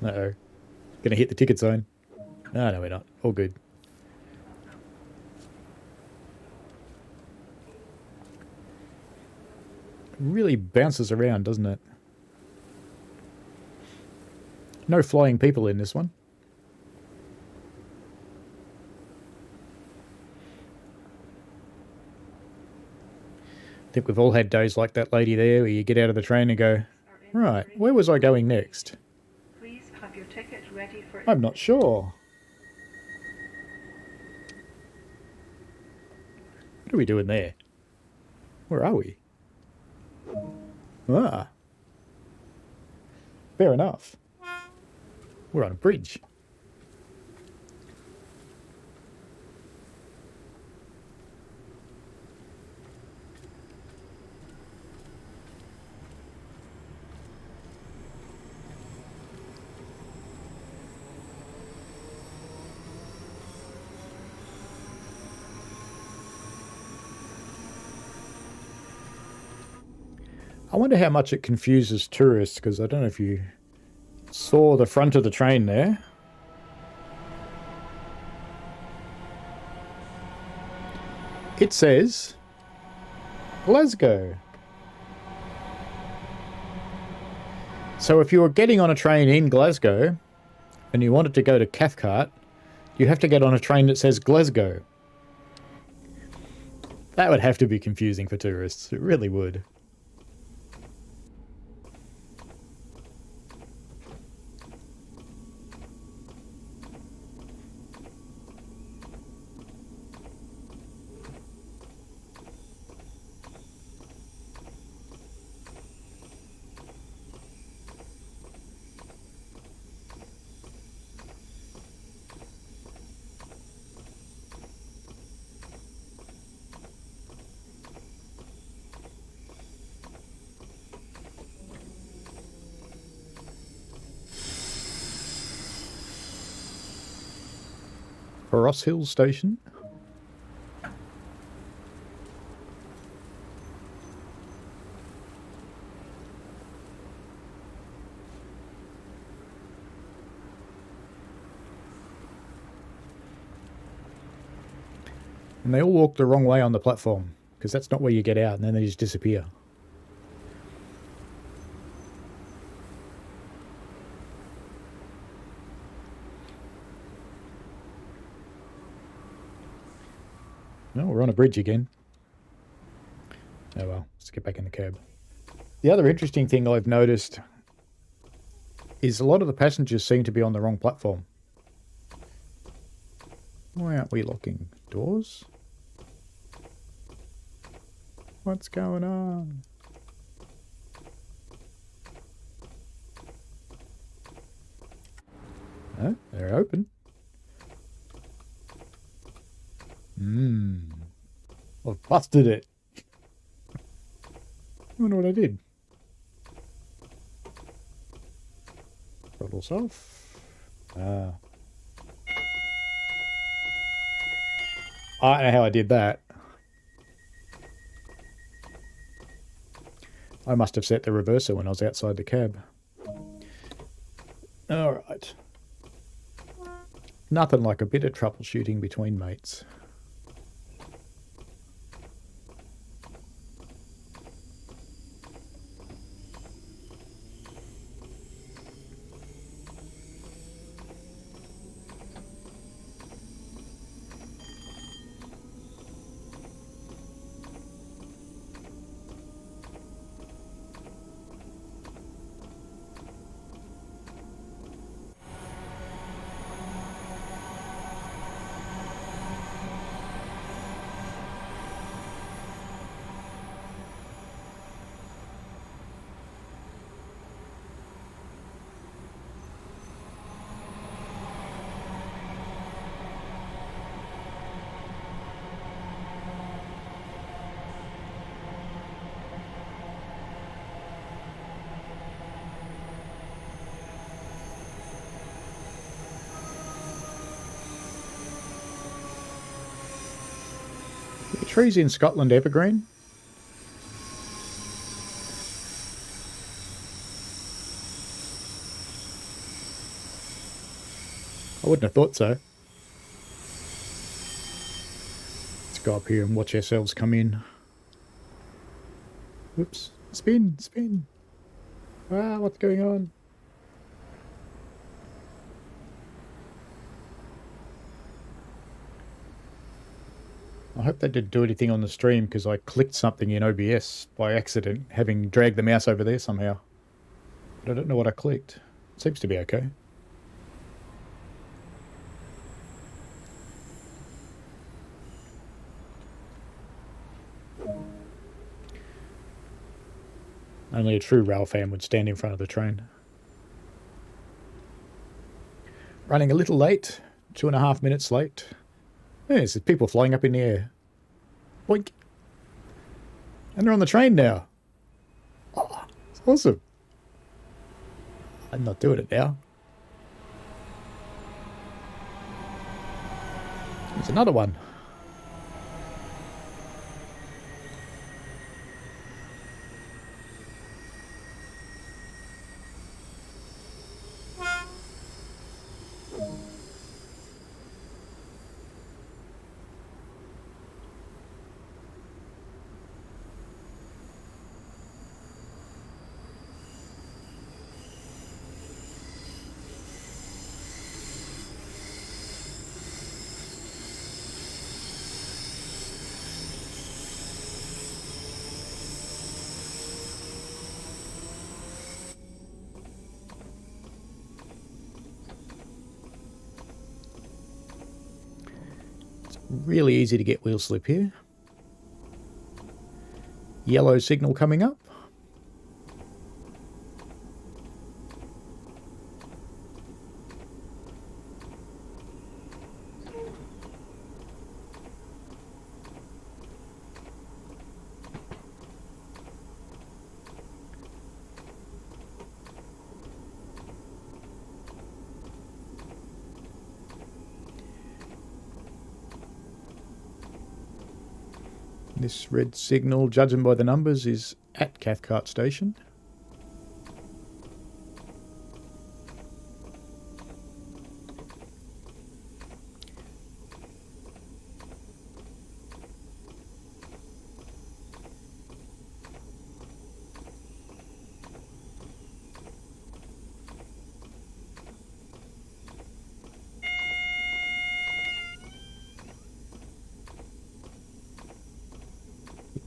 Uh-oh. Gonna hit the ticket zone. Oh, no, we're not. All good. Really bounces around, doesn't it? No flying people in this one. I think we've all had days like that lady there where you get out of the train and go, right, where was I going next? Please have your ticket ready for I'm not sure. What are we doing there? Where are we? Ah. Fair enough. We're on a bridge. I wonder how much it confuses tourists, because I don't know if you Saw the front of the train there. It says Glasgow. So if you were getting on a train in Glasgow and you wanted to go to Cathcart, you have to get on a train that says Glasgow. That would have to be confusing for tourists. It really would. Ross Hill Station. And they all walk the wrong way on the platform, because that's not where you get out, and then they just disappear. No, we're on a bridge again. Oh well, let's get back in the cab. The other interesting thing I've noticed is a lot of the passengers seem to be on the wrong platform. Why aren't we locking doors? What's going on? Oh, they're open. I've busted it. I wonder what I did. Throttles off. I don't know how I did that. I must have set the reverser when I was outside the cab. Alright. Nothing like a bit of troubleshooting between mates. Are the trees in Scotland evergreen? I wouldn't have thought so. Let's go up here and watch ourselves come in. Whoops. Spin, spin. Ah, what's going on? I hope that didn't do anything on the stream because I clicked something in OBS by accident, having dragged the mouse over there somehow. But I don't know what I clicked. It seems to be okay. Only a true rail fan would stand in front of the train. Running a little late, 2.5 minutes late. There's people flying up in the air. Boink. And they're on the train now. Oh, it's awesome. I'm not doing it now. There's another one. Really easy to get wheel slip here. Yellow signal coming up. This red signal, judging by the numbers, is at Cathcart Station.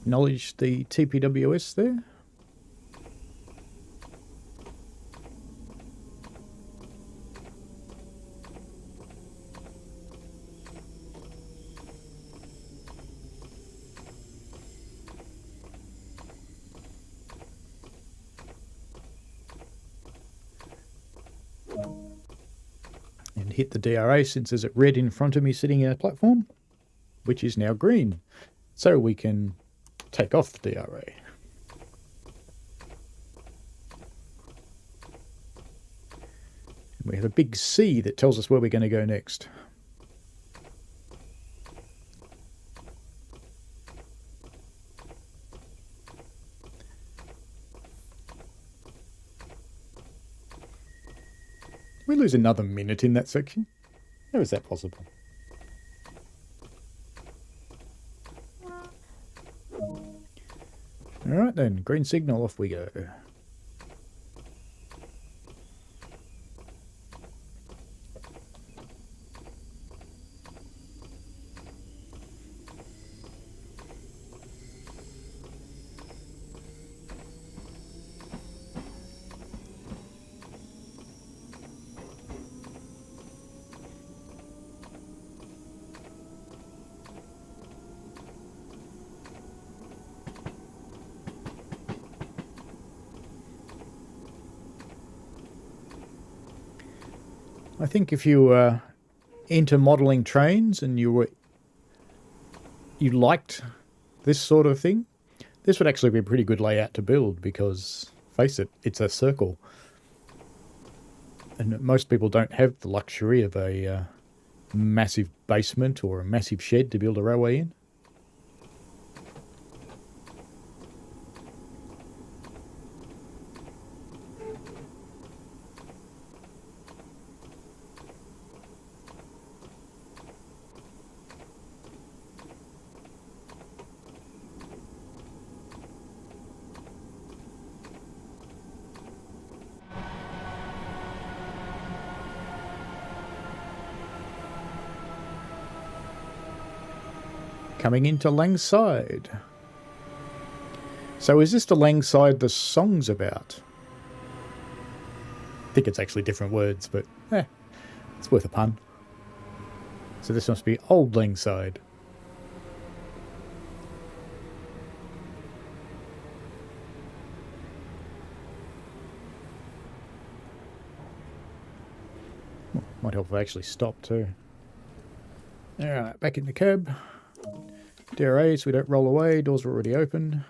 Acknowledge the TPWS there. And hit the DRA since there's a red in front of me sitting in a platform, which is now green. So we can take off the DRA. We have a big C that tells us where we're going to go next. We lose another minute in that section. How is that possible? Alright then, green signal, off we go. I think if you were into modelling trains and you liked this sort of thing, this would actually be a pretty good layout to build because, face it, it's a circle. And most people don't have the luxury of a massive basement or a massive shed to build a railway in. Coming into Langside. So is this the Langside the song's about? I think it's actually different words, but it's worth a pun. So this must be Old Langside. Well, might help if I actually stop too. Alright, back in the cab. DRA so we don't roll away, doors are already open.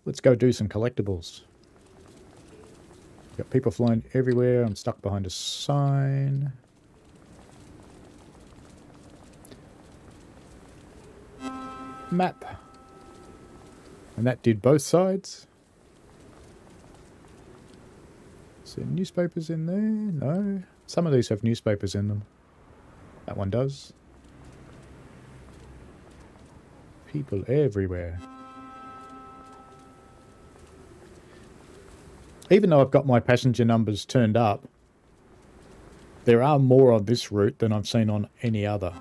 Let's go do some collectibles. Got people flying everywhere, I'm stuck behind a sign. Map. And that did both sides. Is there newspapers in there? No. Some of these have newspapers in them. That one does. People everywhere. Even though I've got my passenger numbers turned up, there are more on this route than I've seen on any other.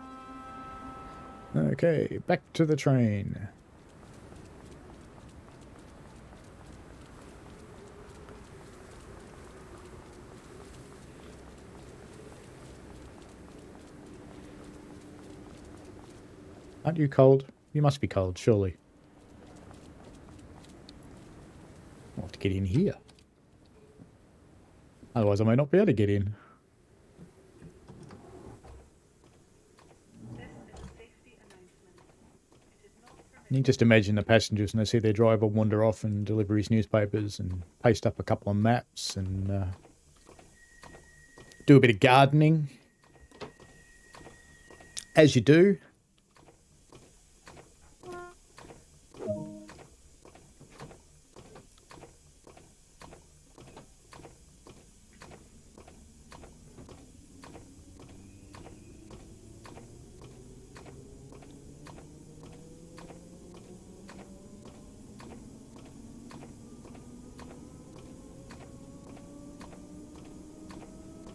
Okay, back to the train. Aren't you cold? You must be cold, surely. I'll have to get in here. Otherwise I may not be able to get in. This is a safety announcement. It is not You can just imagine the passengers and they see their driver wander off and deliver his newspapers and paste up a couple of maps and do a bit of gardening. As you do.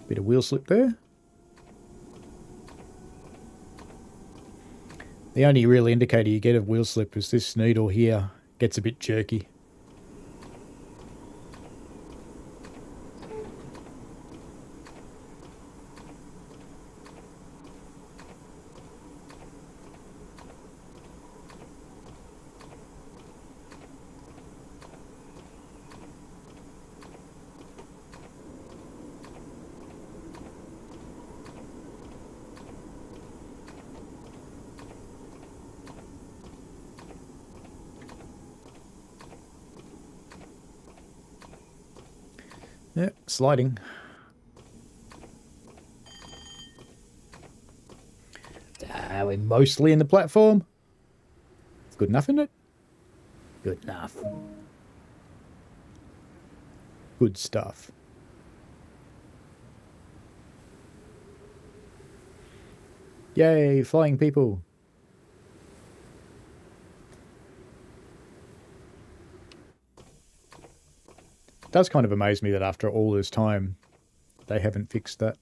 Bit of wheel slip there. The only real indicator you get of wheel slip is this needle here gets a bit jerky. Yeah, sliding. We're mostly in the platform. Good enough, isn't it? Good enough. Good stuff. Yay, flying people. It does kind of amaze me that after all this time, they haven't fixed that.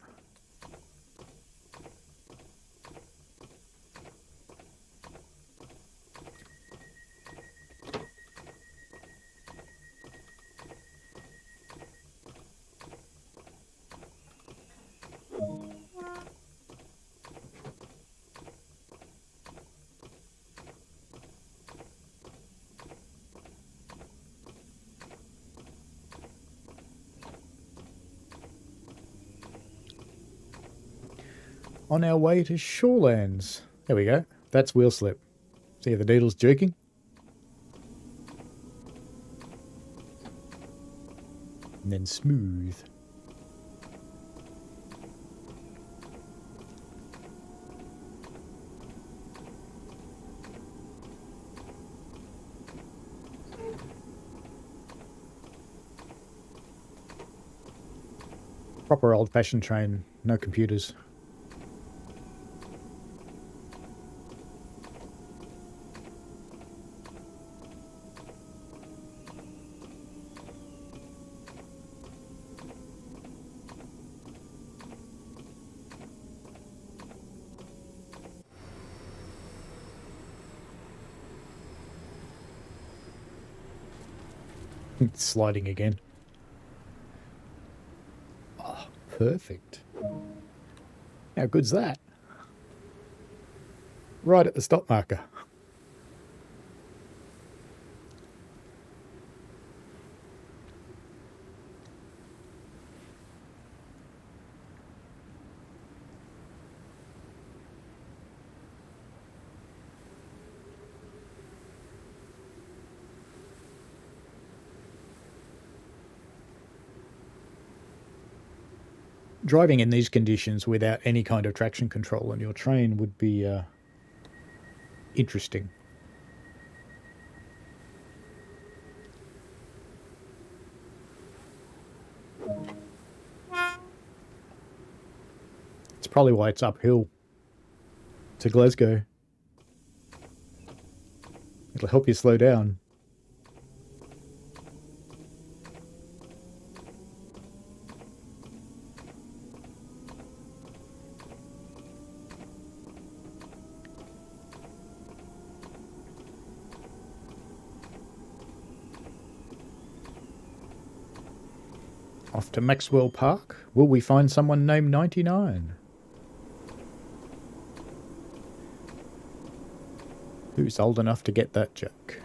On our way to Shorelands. There we go. That's wheel slip. See how the needle's jerking? And then smooth. Proper old-fashioned train, no computers. It's sliding again. Oh, perfect. How good's that? Right at the stop marker. Driving in these conditions without any kind of traction control on your train would be interesting. It's probably why it's uphill to Glasgow. It'll help you slow down. Off to Maxwell Park. Will we find someone named 99? Who's old enough to get that joke?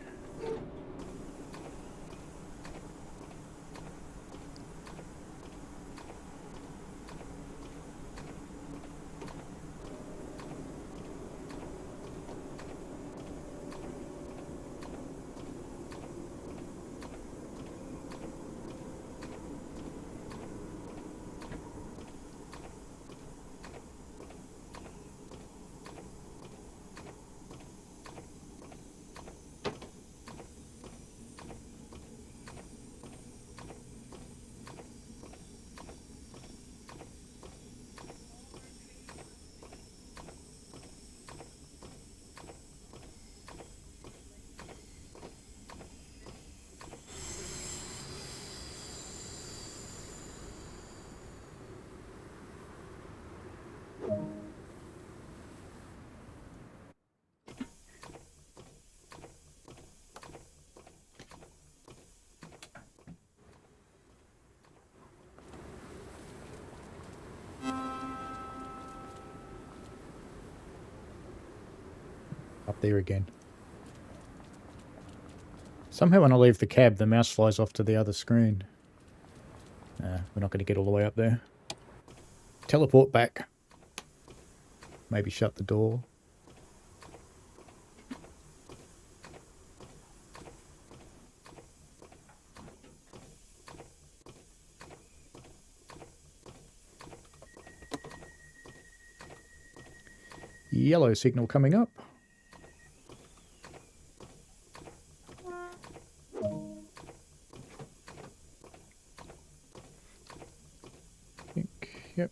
Up there again. Somehow when I leave the cab, the mouse flies off to the other screen. We're not going to get all the way up there. Teleport back. Maybe shut the door. Yellow signal coming up. Yep.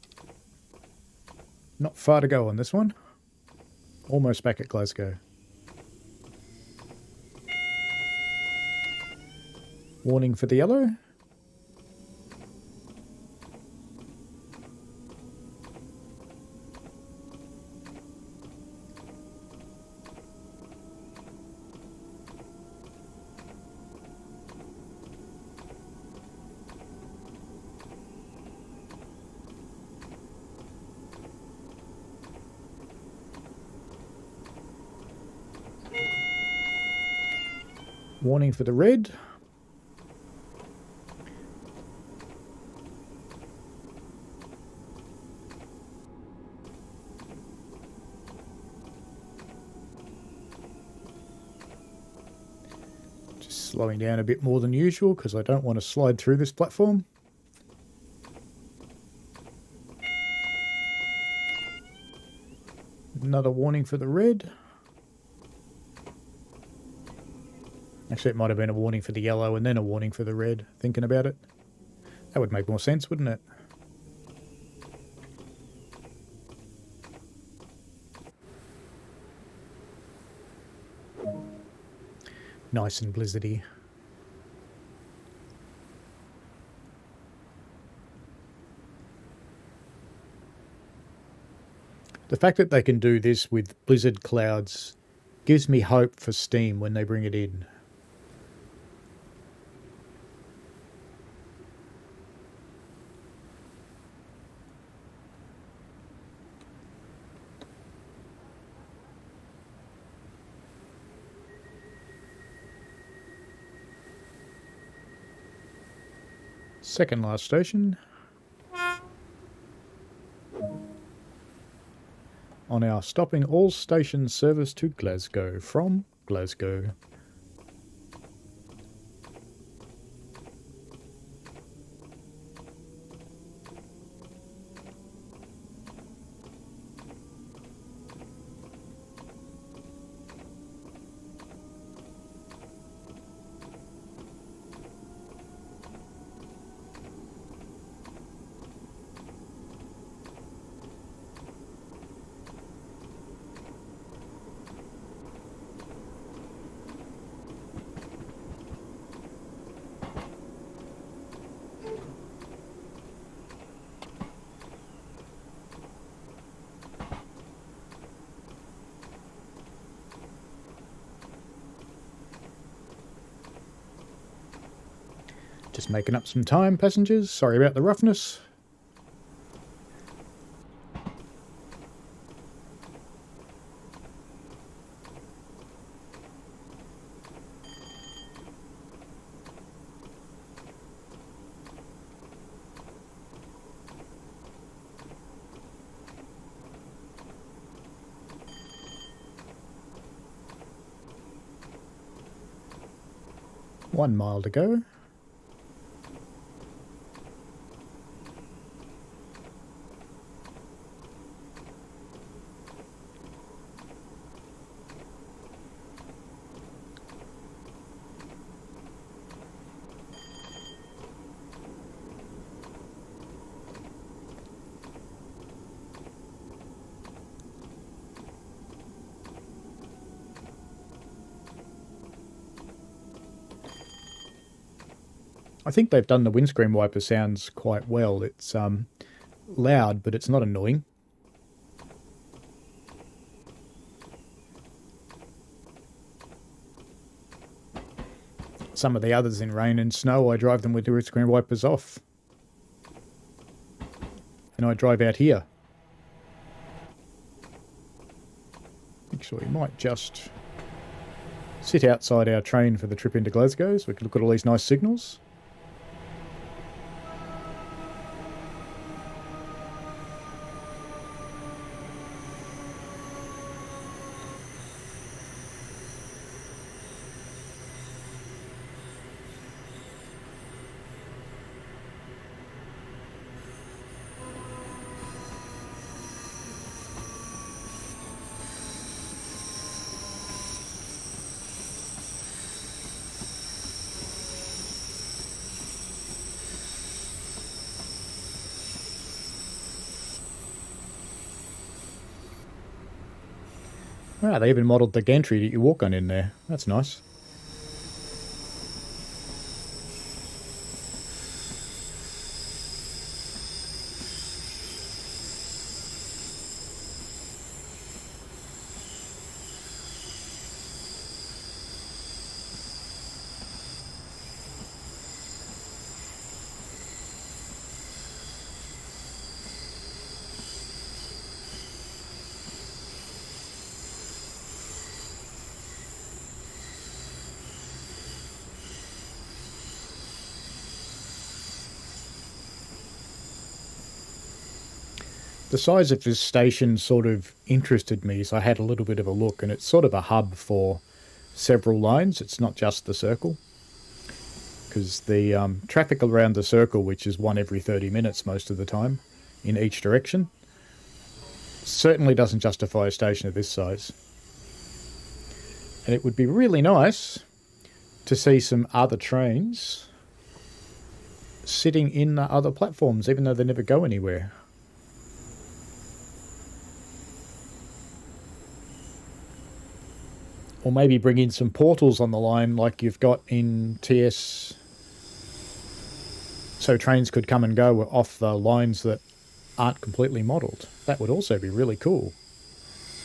Not far to go on this one. Almost back at Glasgow. Warning for the yellow. Warning for the red. Just slowing down a bit more than usual because I don't want to slide through this platform. Another warning for the red. Actually, it might have been a warning for the yellow and then a warning for the red, thinking about it. That would make more sense, wouldn't it? Nice and blizzardy. The fact that they can do this with blizzard clouds gives me hope for Steam when they bring it in. Second last station. On our stopping all station service to Glasgow from Glasgow. Just making up some time, passengers. Sorry about the roughness. 1 mile to go. I think they've done the windscreen wiper sounds quite well. It's loud, but it's not annoying. Some of the others in rain and snow, I drive them with the windscreen wipers off. And I drive out here. Actually, we might just sit outside our train for the trip into Glasgow so we can look at all these nice signals. Wow, they even modelled the gantry that you walk on in there. That's nice. The size of this station sort of interested me, so I had a little bit of a look, and it's sort of a hub for several lines. It's not just the circle, because the traffic around the circle, which is one every 30 minutes most of the time in each direction, certainly doesn't justify a station of this size. And it would be really nice to see some other trains sitting in other platforms, even though they never go anywhere. Or maybe bring in some portals on the line like you've got in TS, so trains could come and go off the lines that aren't completely modelled. That would also be really cool.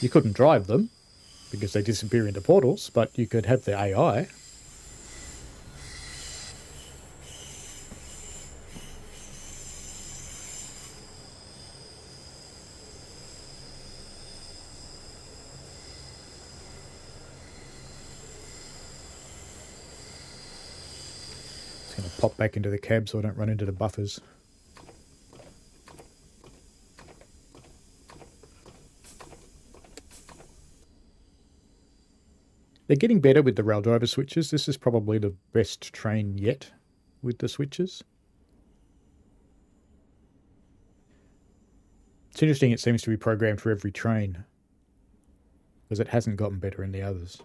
You couldn't drive them because they disappear into portals, but you could have the AI. Going to pop back into the cab so I don't run into the buffers. They're getting better with the Raildriver switches. This is probably the best train yet with the switches. It's interesting it seems to be programmed for every train, because it hasn't gotten better in the others.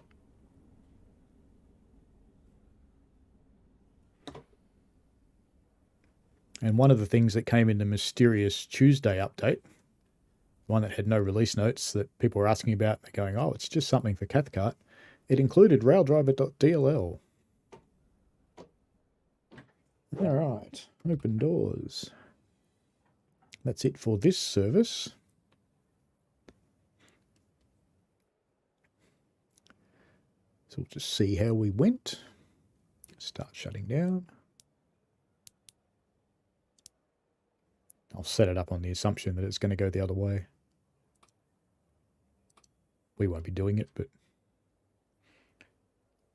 And one of the things that came in the mysterious Tuesday update, one that had no release notes that people were asking about, they're going, oh, it's just something for Cathcart. It included Raildriver.dll. All right, open doors. That's it for this service. So we'll just see how we went. Start shutting down. I'll set it up on the assumption that it's going to go the other way. We won't be doing it, but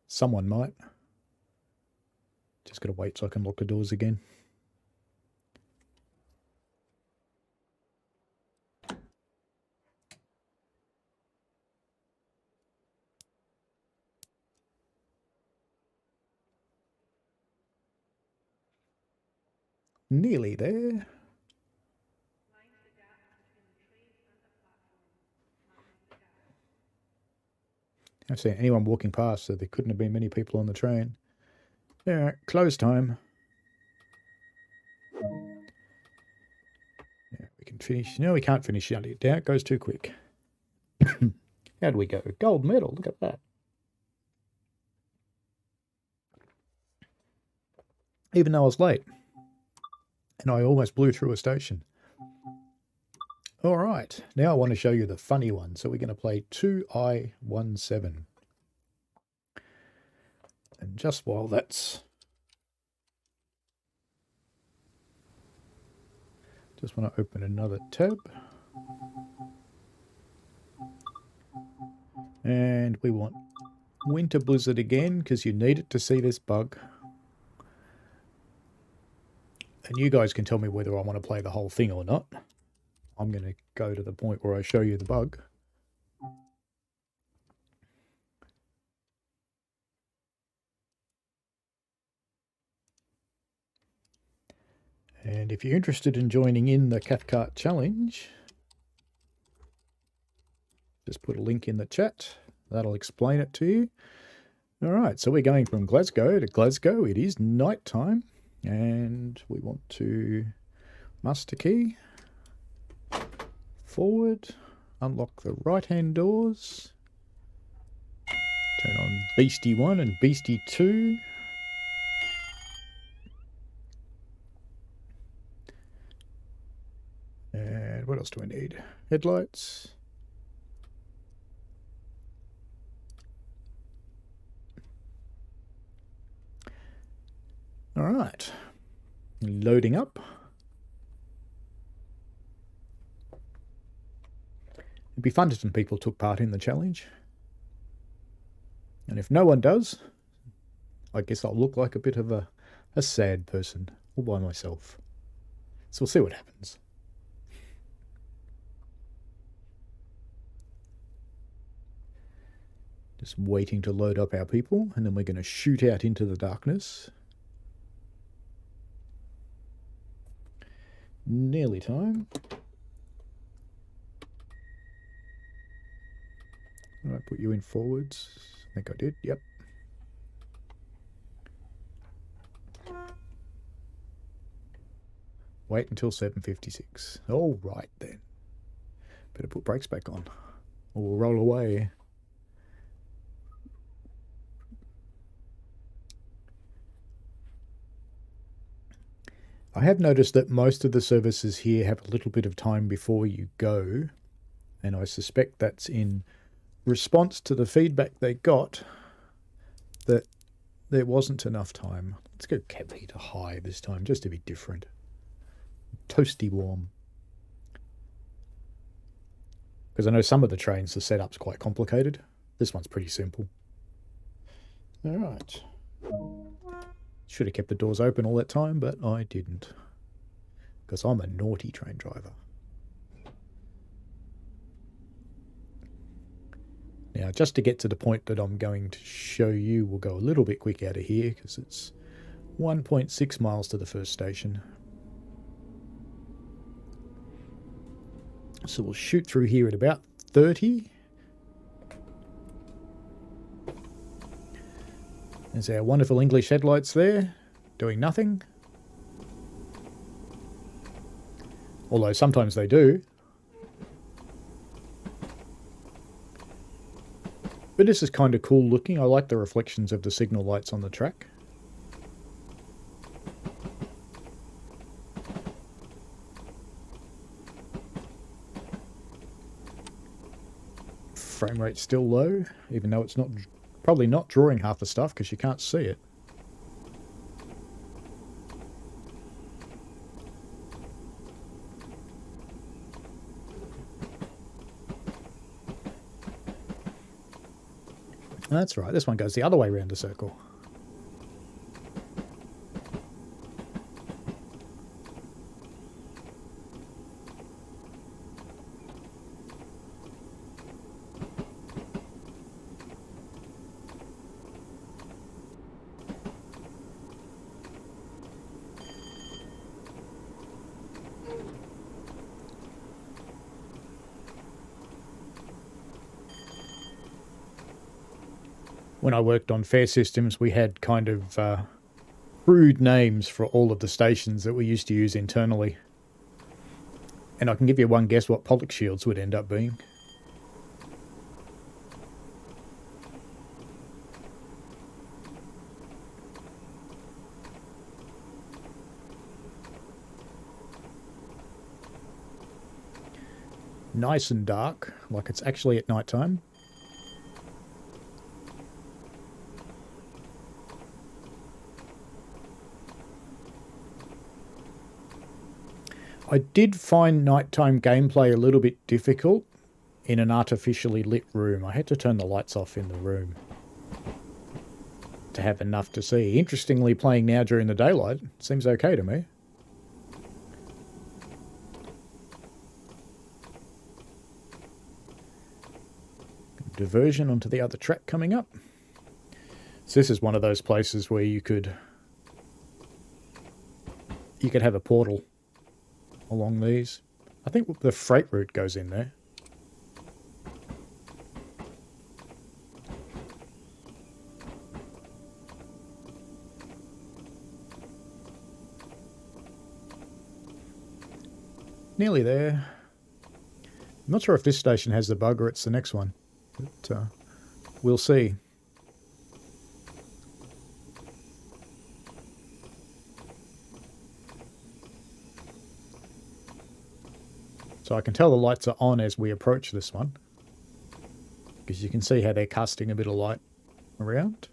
someone might. Just got to wait so I can lock the doors again. Nearly there. Mind the gap between the train and the platform. Mind the gap. I haven't seen anyone walking past, so there couldn't have been many people on the train. Yeah, close time. Yeah, we can finish. No, we can't finish shutting it down. It goes too quick. How'd we go? Gold medal. Look at that. Even though I was late. And I almost blew through a station. All right. Now I want to show you the funny one. So we're going to play 2I17. And just while that's... Just want to open another tab. And we want Winter Blizzard again, because you need it to see this bug. And you guys can tell me whether I want to play the whole thing or not. I'm going to go to the point where I show you the bug. And if you're interested in joining in the Cathcart Challenge, just put a link in the chat. That'll explain it to you. All right, so we're going from Glasgow to Glasgow. It is night time, and we want to master key, forward, unlock the right-hand doors, turn on Beastie 1 and Beastie 2. And what else do we need? Headlights. All right. Loading up. It'd be fun if some people took part in the challenge. And if no one does, I guess I'll look like a bit of a sad person all by myself. So we'll see what happens. Just waiting to load up our people, and then we're going to shoot out into the darkness. Nearly time. All right, put you in forwards. I think I did, yep. Wait until 7:56. All right then. Better put brakes back on, or we'll roll away. I have noticed that most of the services here have a little bit of time before you go, and I suspect that's in response to the feedback they got that there wasn't enough time. Let's go cab heater high this time, just to be different. Toasty warm. Because I know some of the trains, the setup's quite complicated. This one's pretty simple. All right. Should have kept the doors open all that time, but I didn't. Because I'm a naughty train driver. Now, just to get to the point that I'm going to show you, we'll go a little bit quick out of here, because it's 1.6 miles to the first station. So we'll shoot through here at about 30. There's our wonderful English headlights there, doing nothing. Although sometimes they do. But this is kind of cool looking. I like the reflections of the signal lights on the track. Frame rate's still low, even though it's not probably not drawing half the stuff because you can't see it. That's right, this one goes the other way around the circle. When I worked on fare systems, we had kind of crude names for all of the stations that we used to use internally. And I can give you one guess what Pollock shields would end up being. Nice and dark, like it's actually at night time. I did find nighttime gameplay a little bit difficult in an artificially lit room. I had to turn the lights off in the room to have enough to see. Interestingly, playing now during the daylight seems okay to me. Diversion onto the other track coming up. So this is one of those places where you could have a portal along these. I think the freight route goes in there. Nearly there. I'm not sure if this station has the bug or it's the next one, but we'll see. So I can tell the lights are on as we approach this one, because you can see how they're casting a bit of light around.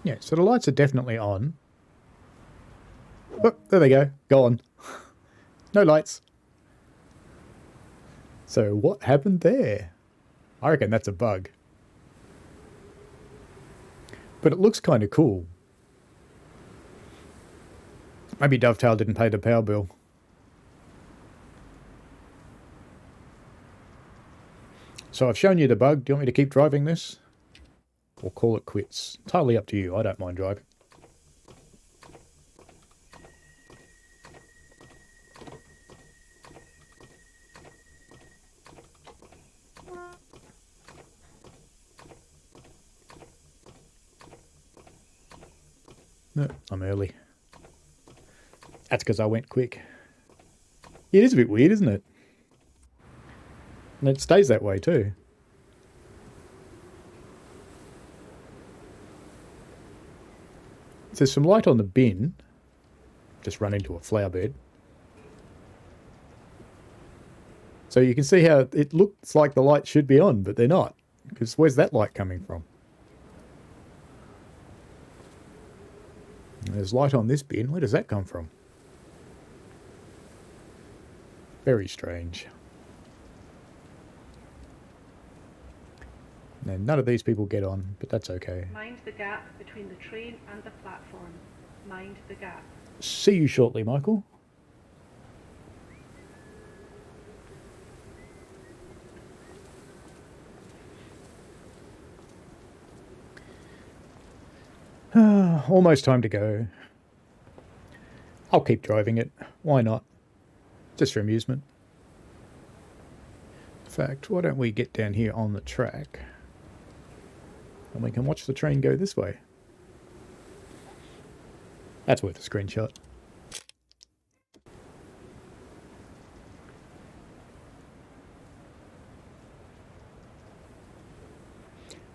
Yeah, so the lights are definitely on. Oh, there they go. Gone. No lights. So what happened there? I reckon that's a bug. But it looks kind of cool. Maybe Dovetail didn't pay the power bill. So I've shown you the bug. Do you want me to keep driving this? Or call it quits? Entirely up to you. I don't mind driving. No, I'm early. That's because I went quick. It is a bit weird, isn't it? And it stays that way too. There's some light on the bin. Just run into a flower bed. So you can see how it looks like the light should be on, but they're not. Because where's that light coming from? There's light on this bin. Where does that come from? Very strange. And none of these people get on, but that's okay. Mind the gap between the train and the platform. Mind the gap. See you shortly, Michael. Almost time to go. I'll keep driving it. Why not? Just for amusement. In fact, why don't we get down here on the track and we can watch the train go this way. That's worth a screenshot.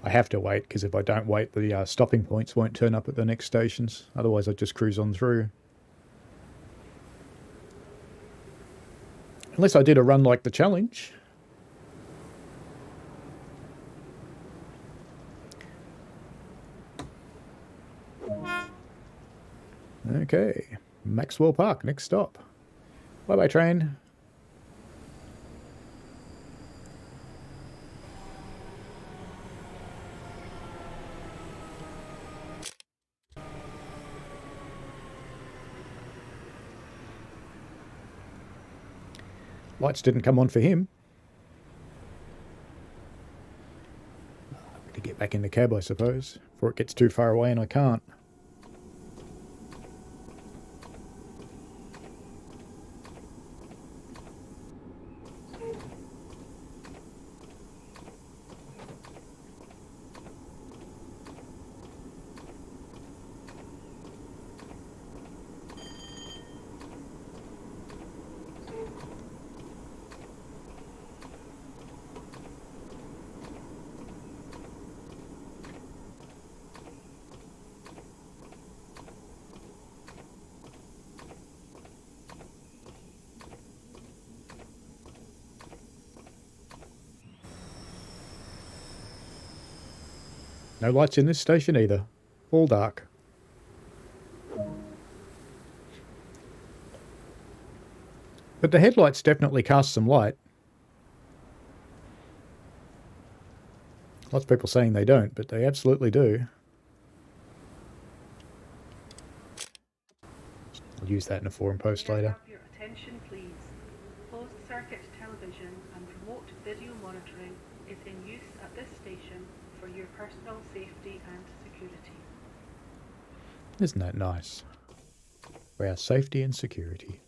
I have to wait, because if I don't wait, the stopping points won't turn up at the next stations. Otherwise, I just cruise on through. Unless I did a run like the challenge. Okay, Maxwell Park, next stop. Bye-bye, train. Lights didn't come on for him. To get back in the cab, I suppose, before it gets too far away and I can't. No lights in this station either. All dark. But the headlights definitely cast some light. Lots of people saying they don't, but they absolutely do. I'll use that in a forum post May I later. have your attention, please? Closed circuit television and remote video monitoring is in use at this station for your personal safety and security. Isn't that nice? For our safety and security.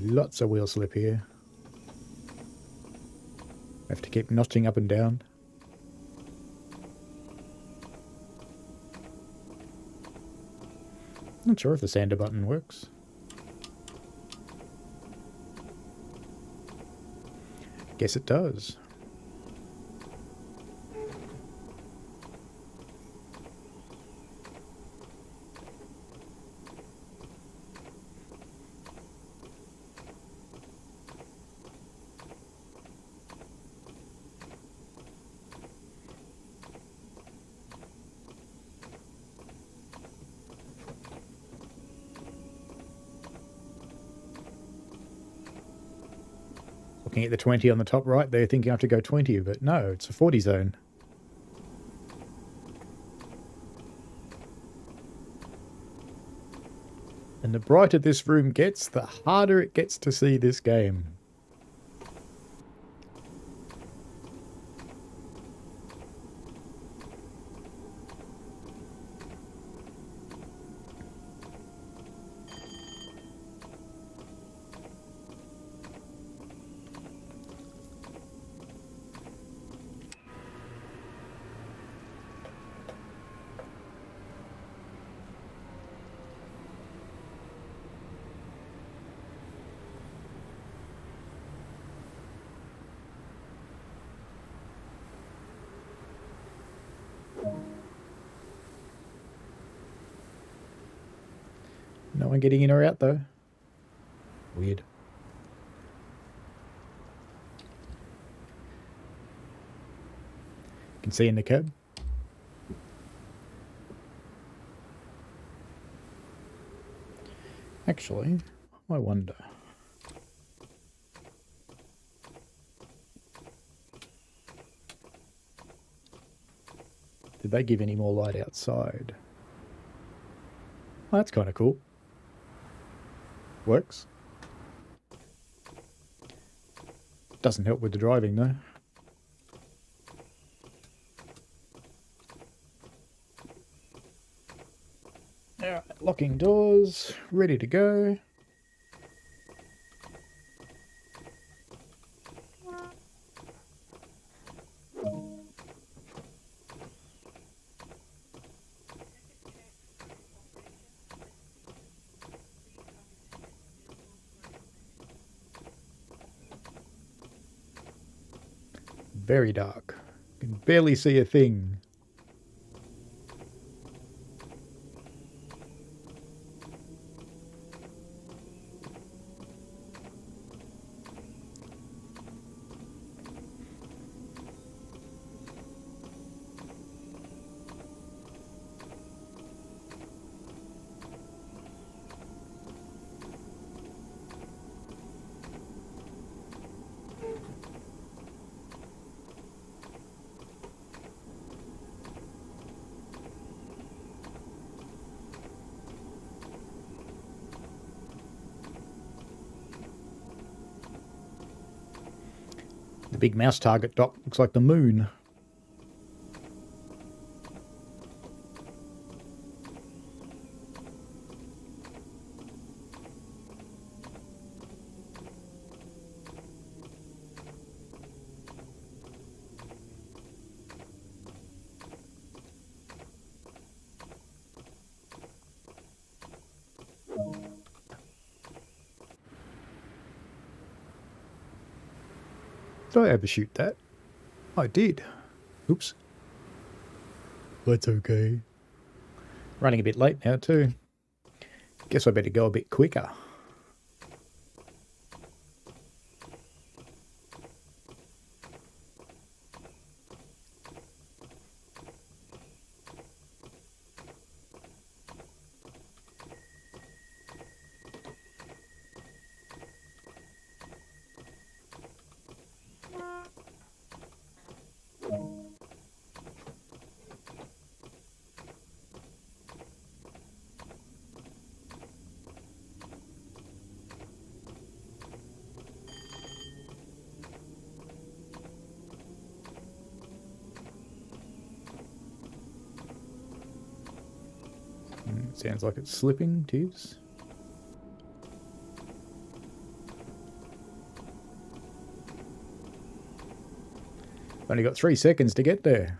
Lots of wheel slip here. Have to keep notching up and down. Not sure if the sander button works. Guess it does. Looking at the 20 on the top right, they're thinking I have to go 20, but no, it's a 40 zone. And the brighter this room gets, the harder it gets to see this game. No one getting in or out though. Weird. You can see in the cab. Actually, I wonder. Did they give any more light outside? Oh, that's kind of cool. Works. Doesn't help with the driving though. Alright, locking doors, ready to go. Very dark. You can barely see a thing. The big mouse target dot looks like the moon. Did I overshoot that? I did. Oops. That's okay. Running a bit late now too. Guess I better go a bit quicker. Sounds like it's slipping, Tiz. Only got 3 seconds to get there.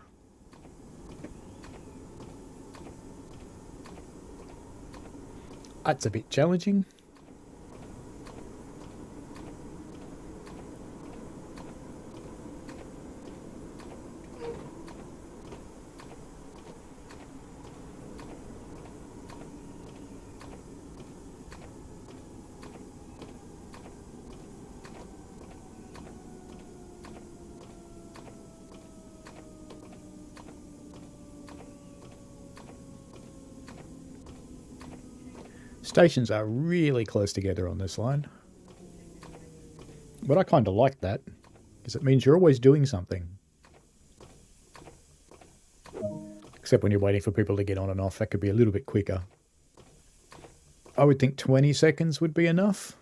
That's a bit challenging. Stations are really close together on this line. But I kind of like that, because it means you're always doing something. Except when you're waiting for people to get on and off, that could be a little bit quicker. I would think 20 seconds would be enough.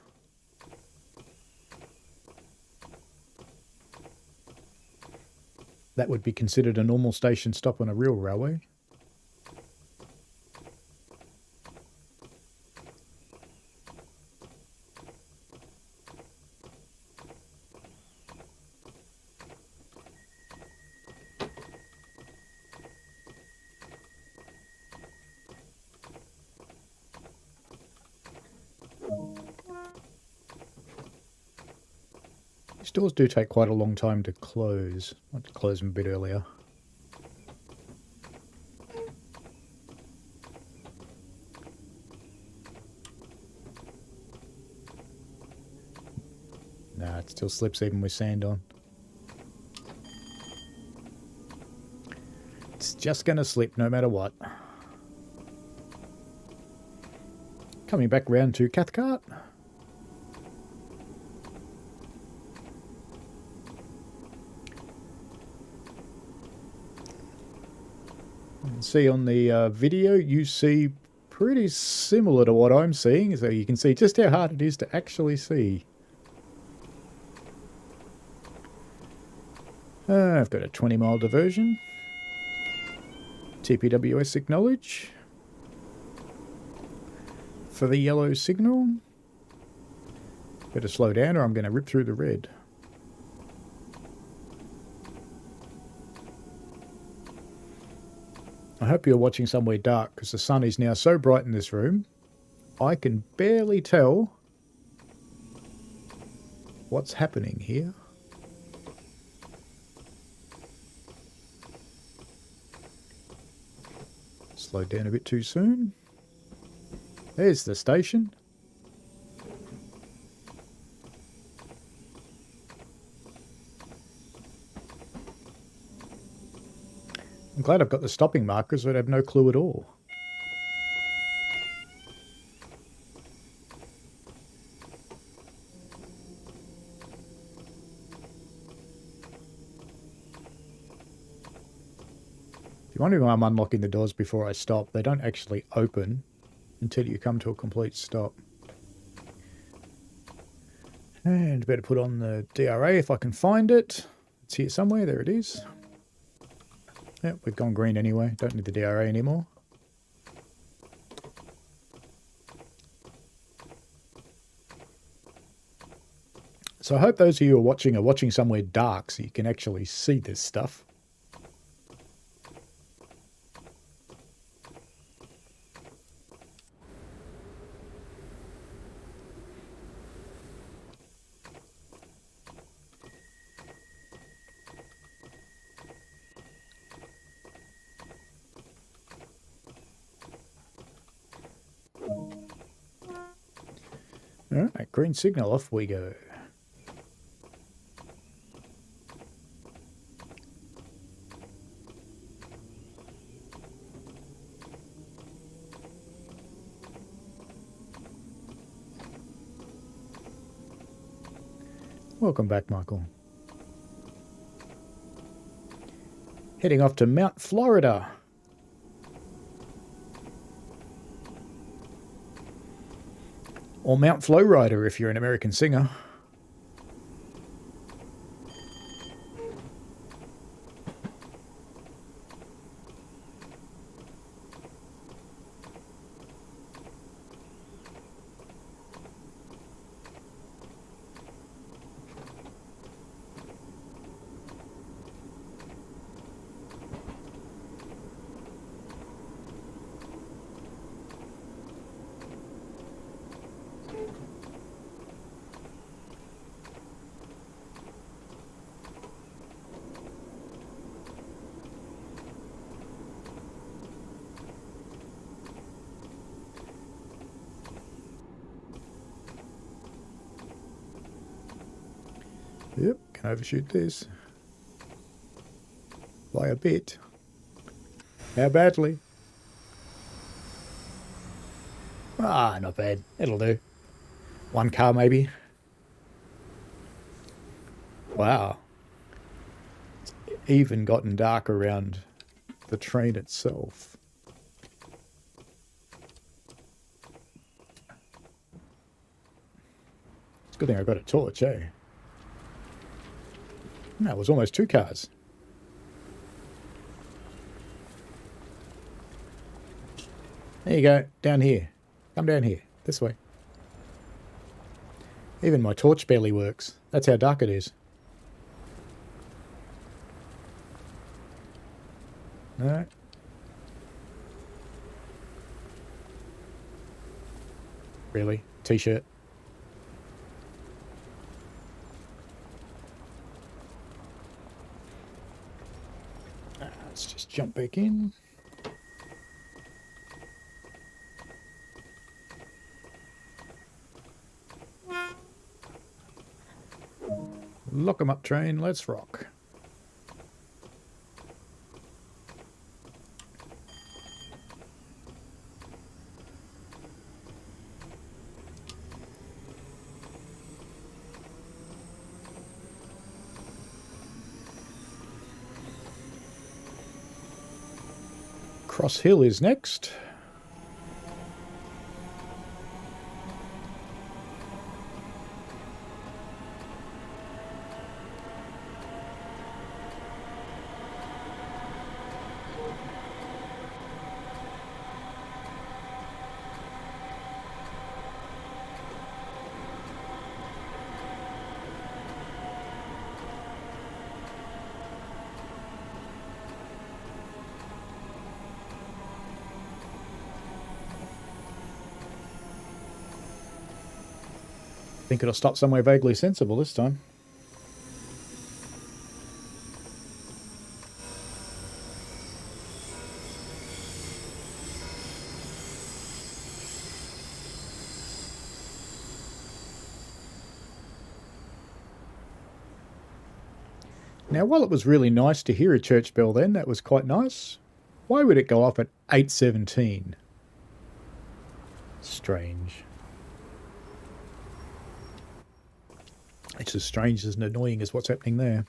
That would be considered a normal station stop on a real railway. Stores do take quite a long time to close. I have to close them a bit earlier. Nah, it still slips even with sand on. It's just going to slip no matter what. Coming back round to Cathcart. See on the video, you see pretty similar to what I'm seeing, so you can see just how hard it is to actually see. I've got a 20-mile diversion. TPWS acknowledge. For the yellow signal. Better slow down or I'm going to rip through the red. I hope you're watching somewhere dark, because the sun is now so bright in this room, I can barely tell what's happening here. Slowed down a bit too soon. There's the station. I'm glad I've got the stopping markers, so I'd have no clue at all. If you're wondering why I'm unlocking the doors before I stop, they don't actually open until you come to a complete stop. And better put on the DRA if I can find it. It's here somewhere. There it is. Yep, we've gone green anyway. Don't need the DRA anymore. So I hope those of you who are watching somewhere dark so you can actually see this stuff. Alright, green signal, off we go. Welcome back, Michael. Heading off to Mount Florida. Or Mount Flowrider if you're an American singer. Yep, can overshoot this. By a bit. How badly? Ah, not bad. It'll do. One car maybe. Wow. It's even gotten dark around the train itself. It's a good thing I got a torch, eh? No, it was almost 2 cars. There you go, down here. Come down here, this way. Even my torch barely works. That's how dark it is. No. Really? T-shirt? Let's just jump back in. Lock 'em up, train. Let's rock. Cross Hill is next. Think it'll stop somewhere vaguely sensible this time. Now, while it was really nice to hear a church bell then, that was quite nice, why would it go off at 8:17? Strange. It's as strange as annoying as what's happening there.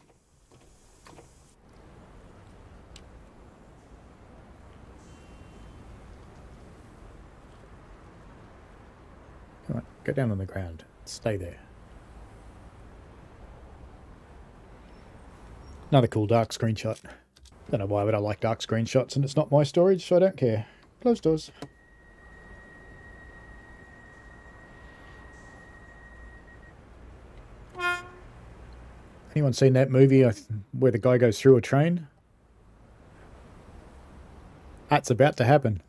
Come on, go down on the ground. Stay there. Another cool dark screenshot. Don't know why would I like dark screenshots, and it's not my storage, so I don't care. Close doors. Anyone seen that movie where the guy goes through a train? That's about to happen.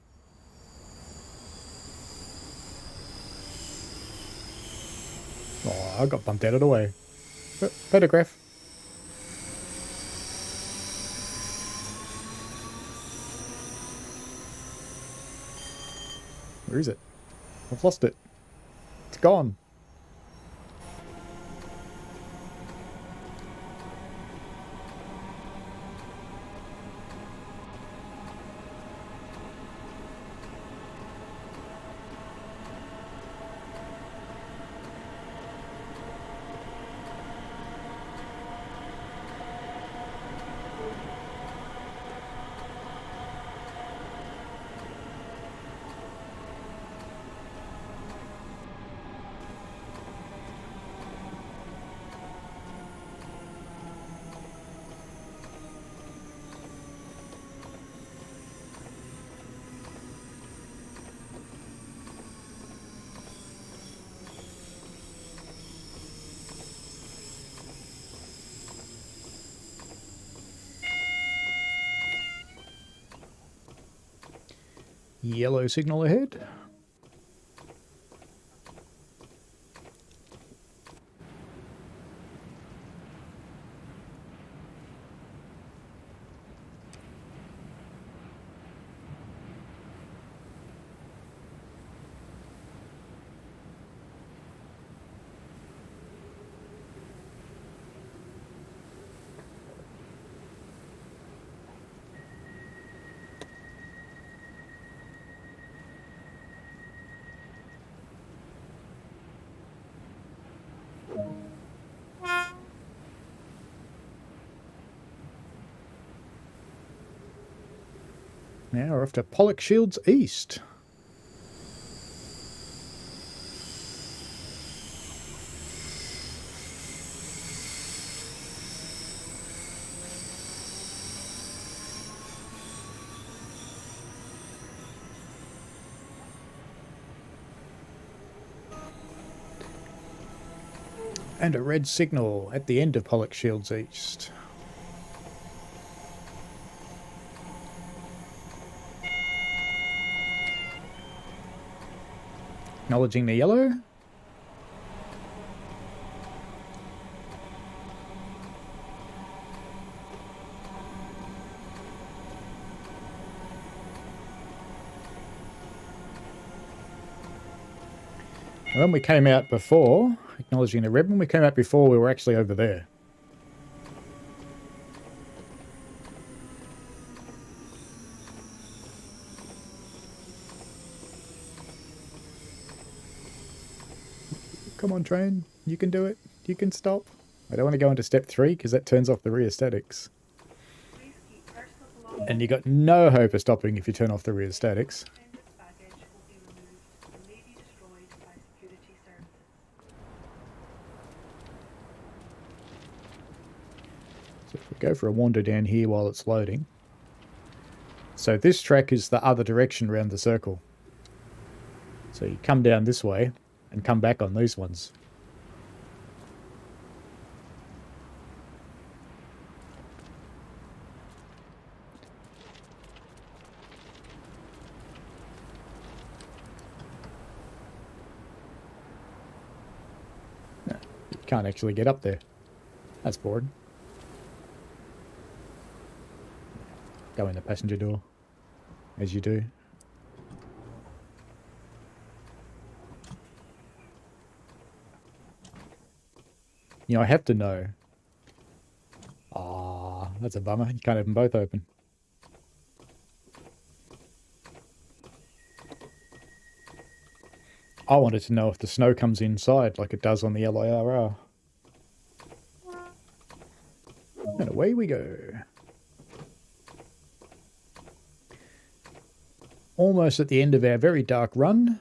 Oh, I got bumped out of the way. Photograph. Where is it? I've lost it. It's gone. Yellow signal ahead. Now we're off to Pollock Shields East. And a red signal at the end of Pollock Shields East. Acknowledging the yellow. And when we came out before, acknowledging the red, when we came out before, we were actually over there. Come on, train. You can do it. You can stop. I don't want to go into step 3 because that turns off the rear statics. Please keep personal belongings. And you got no hope of stopping if you turn off the rear statics. Attendant baggage will be removed and may be destroyed by security services. So if we go for a wander down here while it's loading. So this track is the other direction around the circle. So you come down this way and come back on these ones. No, you can't actually get up there. That's boring. Go in the passenger door, as you do. You know, I have to know. Ah, that's a bummer. You can't have them both open. I wanted to know if the snow comes inside like it does on the LIRR. And away we go. Almost at the end of our very dark run.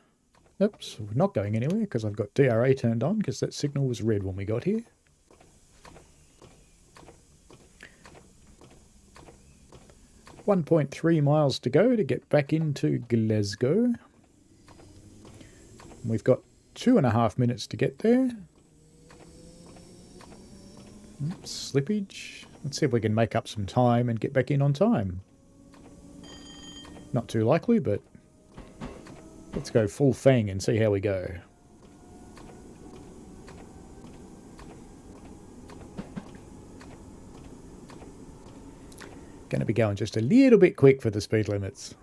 Oops, we're not going anywhere because I've got DRA turned on because that signal was red when we got here. 1.3 miles to go to get back into Glasgow. We've got 2.5 minutes to get there. Slippage. Let's see if we can make up some time and get back in on time. Not too likely, but let's go full fang and see how we go. Going to be going just a little bit quick for the speed limits.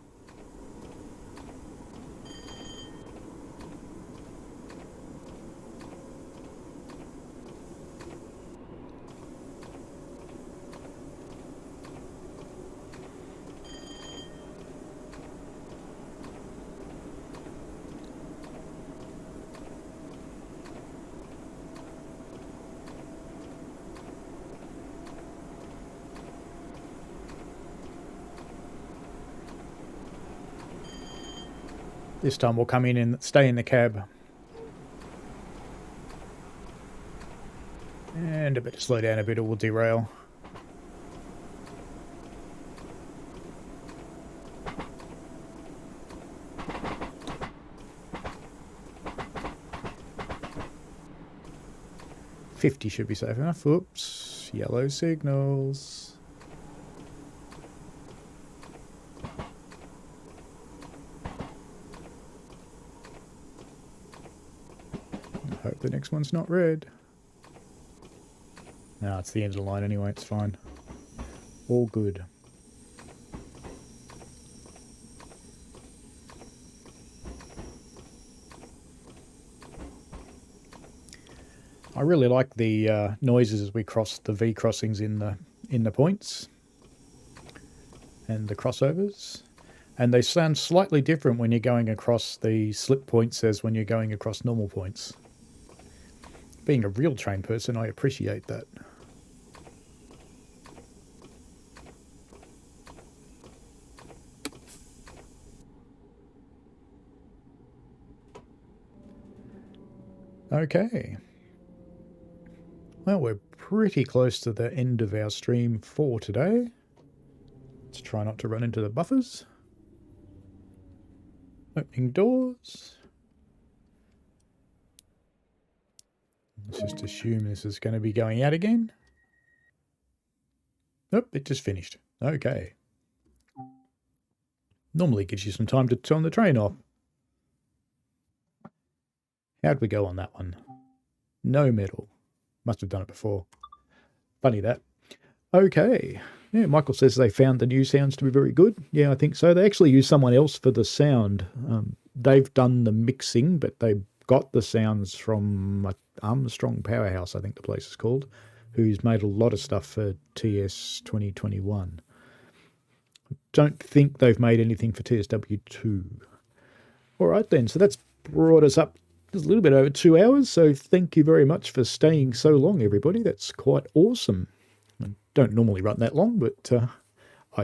This time we'll come in and stay in the cab. And a bit to slow down a bit or we'll derail. $50 should be safe enough. Oops, yellow signals. Hope the next one's not red. No, it's the end of the line anyway, it's fine. All good. I really like the noises as we cross the V crossings in the points and the crossovers. And they sound slightly different when you're going across the slip points as when you're going across normal points. Being a real train person, I appreciate that. Okay. Well, we're pretty close to the end of our stream for today. Let's try not to run into the buffers. Opening doors. Let's just assume this is going to be going out again. Nope, it just finished. Okay. Normally it gives you some time to turn the train off. How'd we go on that one? No medal. Must have done it before. Funny that. Okay. Yeah, Michael says they found the new sounds to be very good. Yeah, I think so. They actually used someone else for the sound. They've done the mixing, but they got the sounds from Armstrong Powerhouse, I think the place is called, who's made a lot of stuff for TS2021. Don't think they've made anything for TSW2. All right then, so that's brought us up just a little bit over 2 hours, so thank you very much for staying so long, everybody. That's quite awesome. I don't normally run that long, but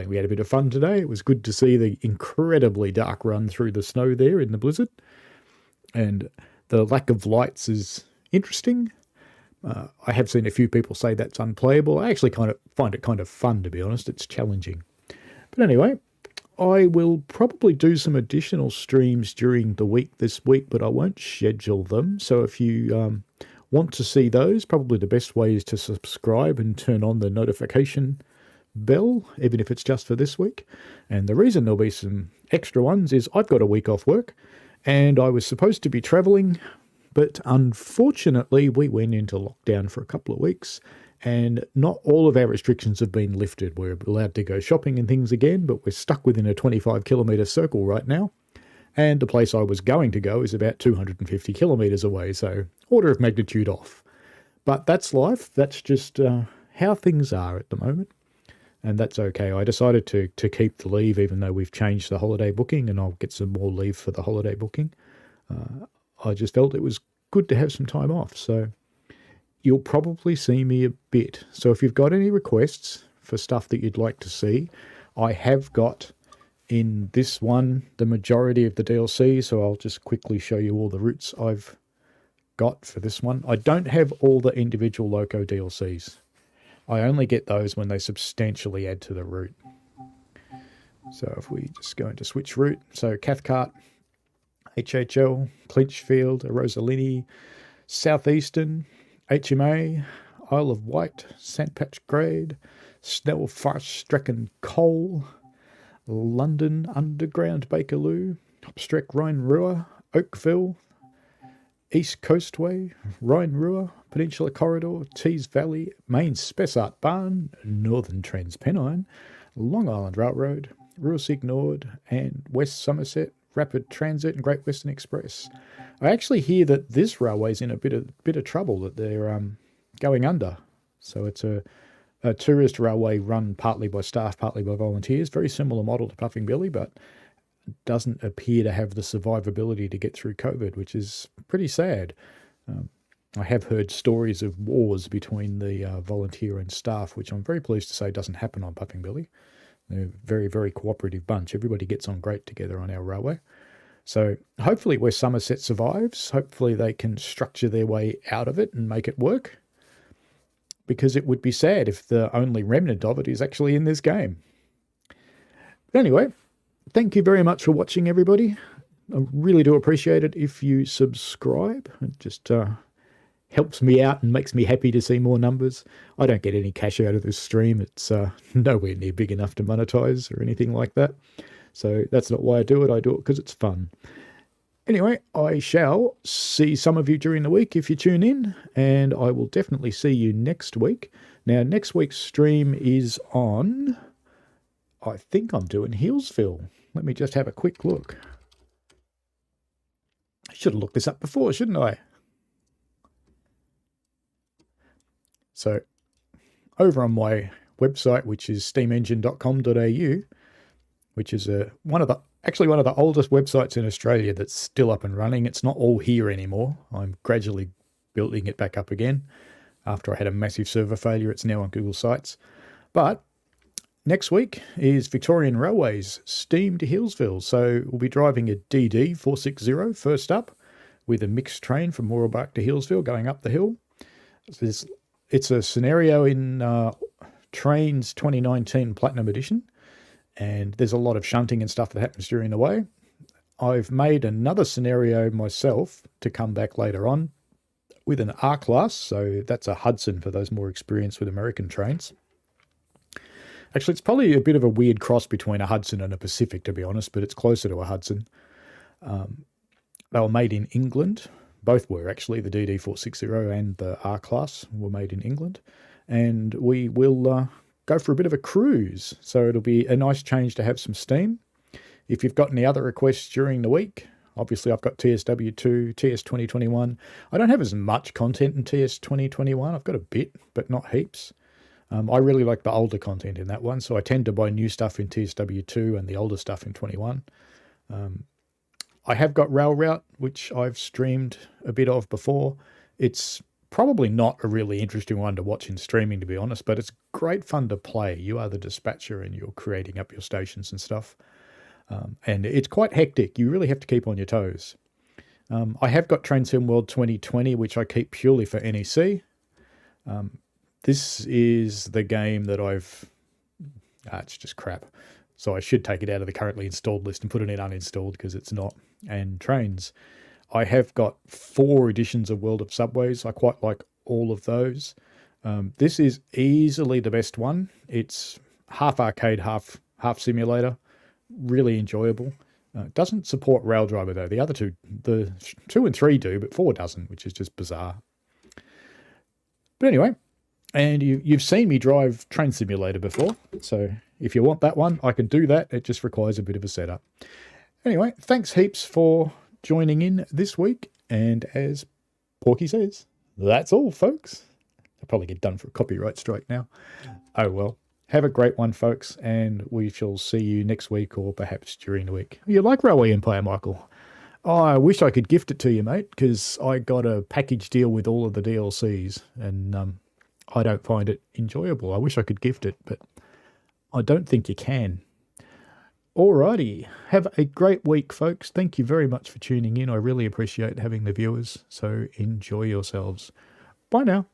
we had a bit of fun today. It was good to see the incredibly dark run through the snow there in the blizzard. And the lack of lights is interesting. I have seen a few people say that's unplayable. I actually kind of find it kind of fun, to be honest. It's challenging. But anyway, I will probably do some additional streams during the week this week, but I won't schedule them. So if you want to see those, probably the best way is to subscribe and turn on the notification bell, even if it's just for this week. And the reason there'll be some extra ones is I've got a week off work and I was supposed to be traveling, but unfortunately we went into lockdown for a couple of weeks and not all of our restrictions have been lifted. We're allowed to go shopping and things again, but we're stuck within a 25-kilometre circle right now. And the place I was going to go is about 250 kilometres away, so order of magnitude off. But that's life. That's just how things are at the moment. And that's okay. I decided to keep the leave, even though we've changed the holiday booking, and I'll get some more leave for the holiday booking. I just felt it was good to have some time off, so you'll probably see me a bit. So if you've got any requests for stuff that you'd like to see, I have got in this one the majority of the DLC, so I'll just quickly show you all the routes I've got for this one. I don't have all the individual Loco DLCs. I only get those when they substantially add to the route. So if we just go into switch route, so Cathcart, HHL, Clinchfield, Rosalini, Southeastern, HMA, Isle of Wight, Sandpatch Grade, Snell Farsh Strecken Coal, London Underground Bakerloo, Hopstreck Rhine Ruhr, Oakville, East Coastway, Rhine Ruhr, Peninsula Corridor, Tees Valley, Main Spessart Barn, Northern Transpennine, Long Island Railroad, Rursig Nord, and West Somerset, Rapid Transit and Great Western Express. I actually hear that this railway's in a bit of trouble, that they're going under. So it's a tourist railway run partly by staff, partly by volunteers. Very similar model to Puffing Billy, but doesn't appear to have the survivability to get through COVID, which is pretty sad. I have heard stories of wars between the volunteer and staff, which I'm very pleased to say doesn't happen on Puffing Billy. They're a very, very cooperative bunch. Everybody gets on great together on our railway. So hopefully West Somerset survives. Hopefully they can structure their way out of it and make it work, because it would be sad if the only remnant of it is actually in this game. But anyway, thank you very much for watching, everybody. I really do appreciate it if you subscribe. It just helps me out and makes me happy to see more numbers. I don't get any cash out of this stream. It's nowhere near big enough to monetize or anything like that. So that's not why I do it. I do it because it's fun. Anyway, I shall see some of you during the week if you tune in, and I will definitely see you next week. Now, next week's stream is on, I think I'm doing Healesville. Let me just have a quick look. I should have looked this up before, shouldn't I? So, over on my website, which is steamengine.com.au, which is one of the oldest websites in Australia that's still up and running. It's not all here anymore. I'm gradually building it back up again. After I had a massive server failure, it's now on Google Sites. But next week is Victorian Railways Steam to Healesville. So we'll be driving a DD 460 first up, with a mixed train from Mooroolbark to Healesville going up the hill. It's a scenario in Trains 2019 Platinum Edition, and there's a lot of shunting and stuff that happens during the way. I've made another scenario myself to come back later on with an R-Class, so that's a Hudson for those more experienced with American trains. Actually, it's probably a bit of a weird cross between a Hudson and a Pacific, to be honest, but it's closer to a Hudson. They were made in England. Both were, actually. The DD460 and the R-Class were made in England. And we will go for a bit of a cruise. So it'll be a nice change to have some steam. If you've got any other requests during the week, obviously I've got TSW2, TS2021. I don't have as much content in TS2021. I've got a bit, but not heaps. I really like the older content in that one, so I tend to buy new stuff in TSW2 and the older stuff in 21. I have got Rail Route, which I've streamed a bit of before. It's probably not a really interesting one to watch in streaming, to be honest, but it's great fun to play. You are the dispatcher and you're creating up your stations and stuff. And it's quite hectic. You really have to keep on your toes. I have got Train Sim World 2020, which I keep purely for NEC. This is the game that it's just crap. So I should take it out of the currently installed list and put it in uninstalled, because it's not. And Trains, I have got 4 editions of World of Subways. I quite like all of those. This is easily the best one. It's half arcade, half simulator. Really enjoyable. Doesn't support Raildriver though. The other two, the 2 and 3 do, but 4 doesn't, which is just bizarre. But anyway, and you've seen me drive Train Simulator before, so if you want that one, I can do that. It just requires a bit of a setup. Anyway, thanks heaps for joining in this week, and as Porky says, that's all, folks. I'll probably get done for a copyright strike now. Oh well. Have a great one, folks, and we shall see you next week, or perhaps during the week. You like Railway Empire, Michael? Oh, I wish I could gift it to you, mate, because I got a package deal with all of the DLCs, and I don't find it enjoyable. I wish I could gift it, but I don't think you can. Alrighty, have a great week, folks. Thank you very much for tuning in. I really appreciate having the viewers, so enjoy yourselves. Bye now.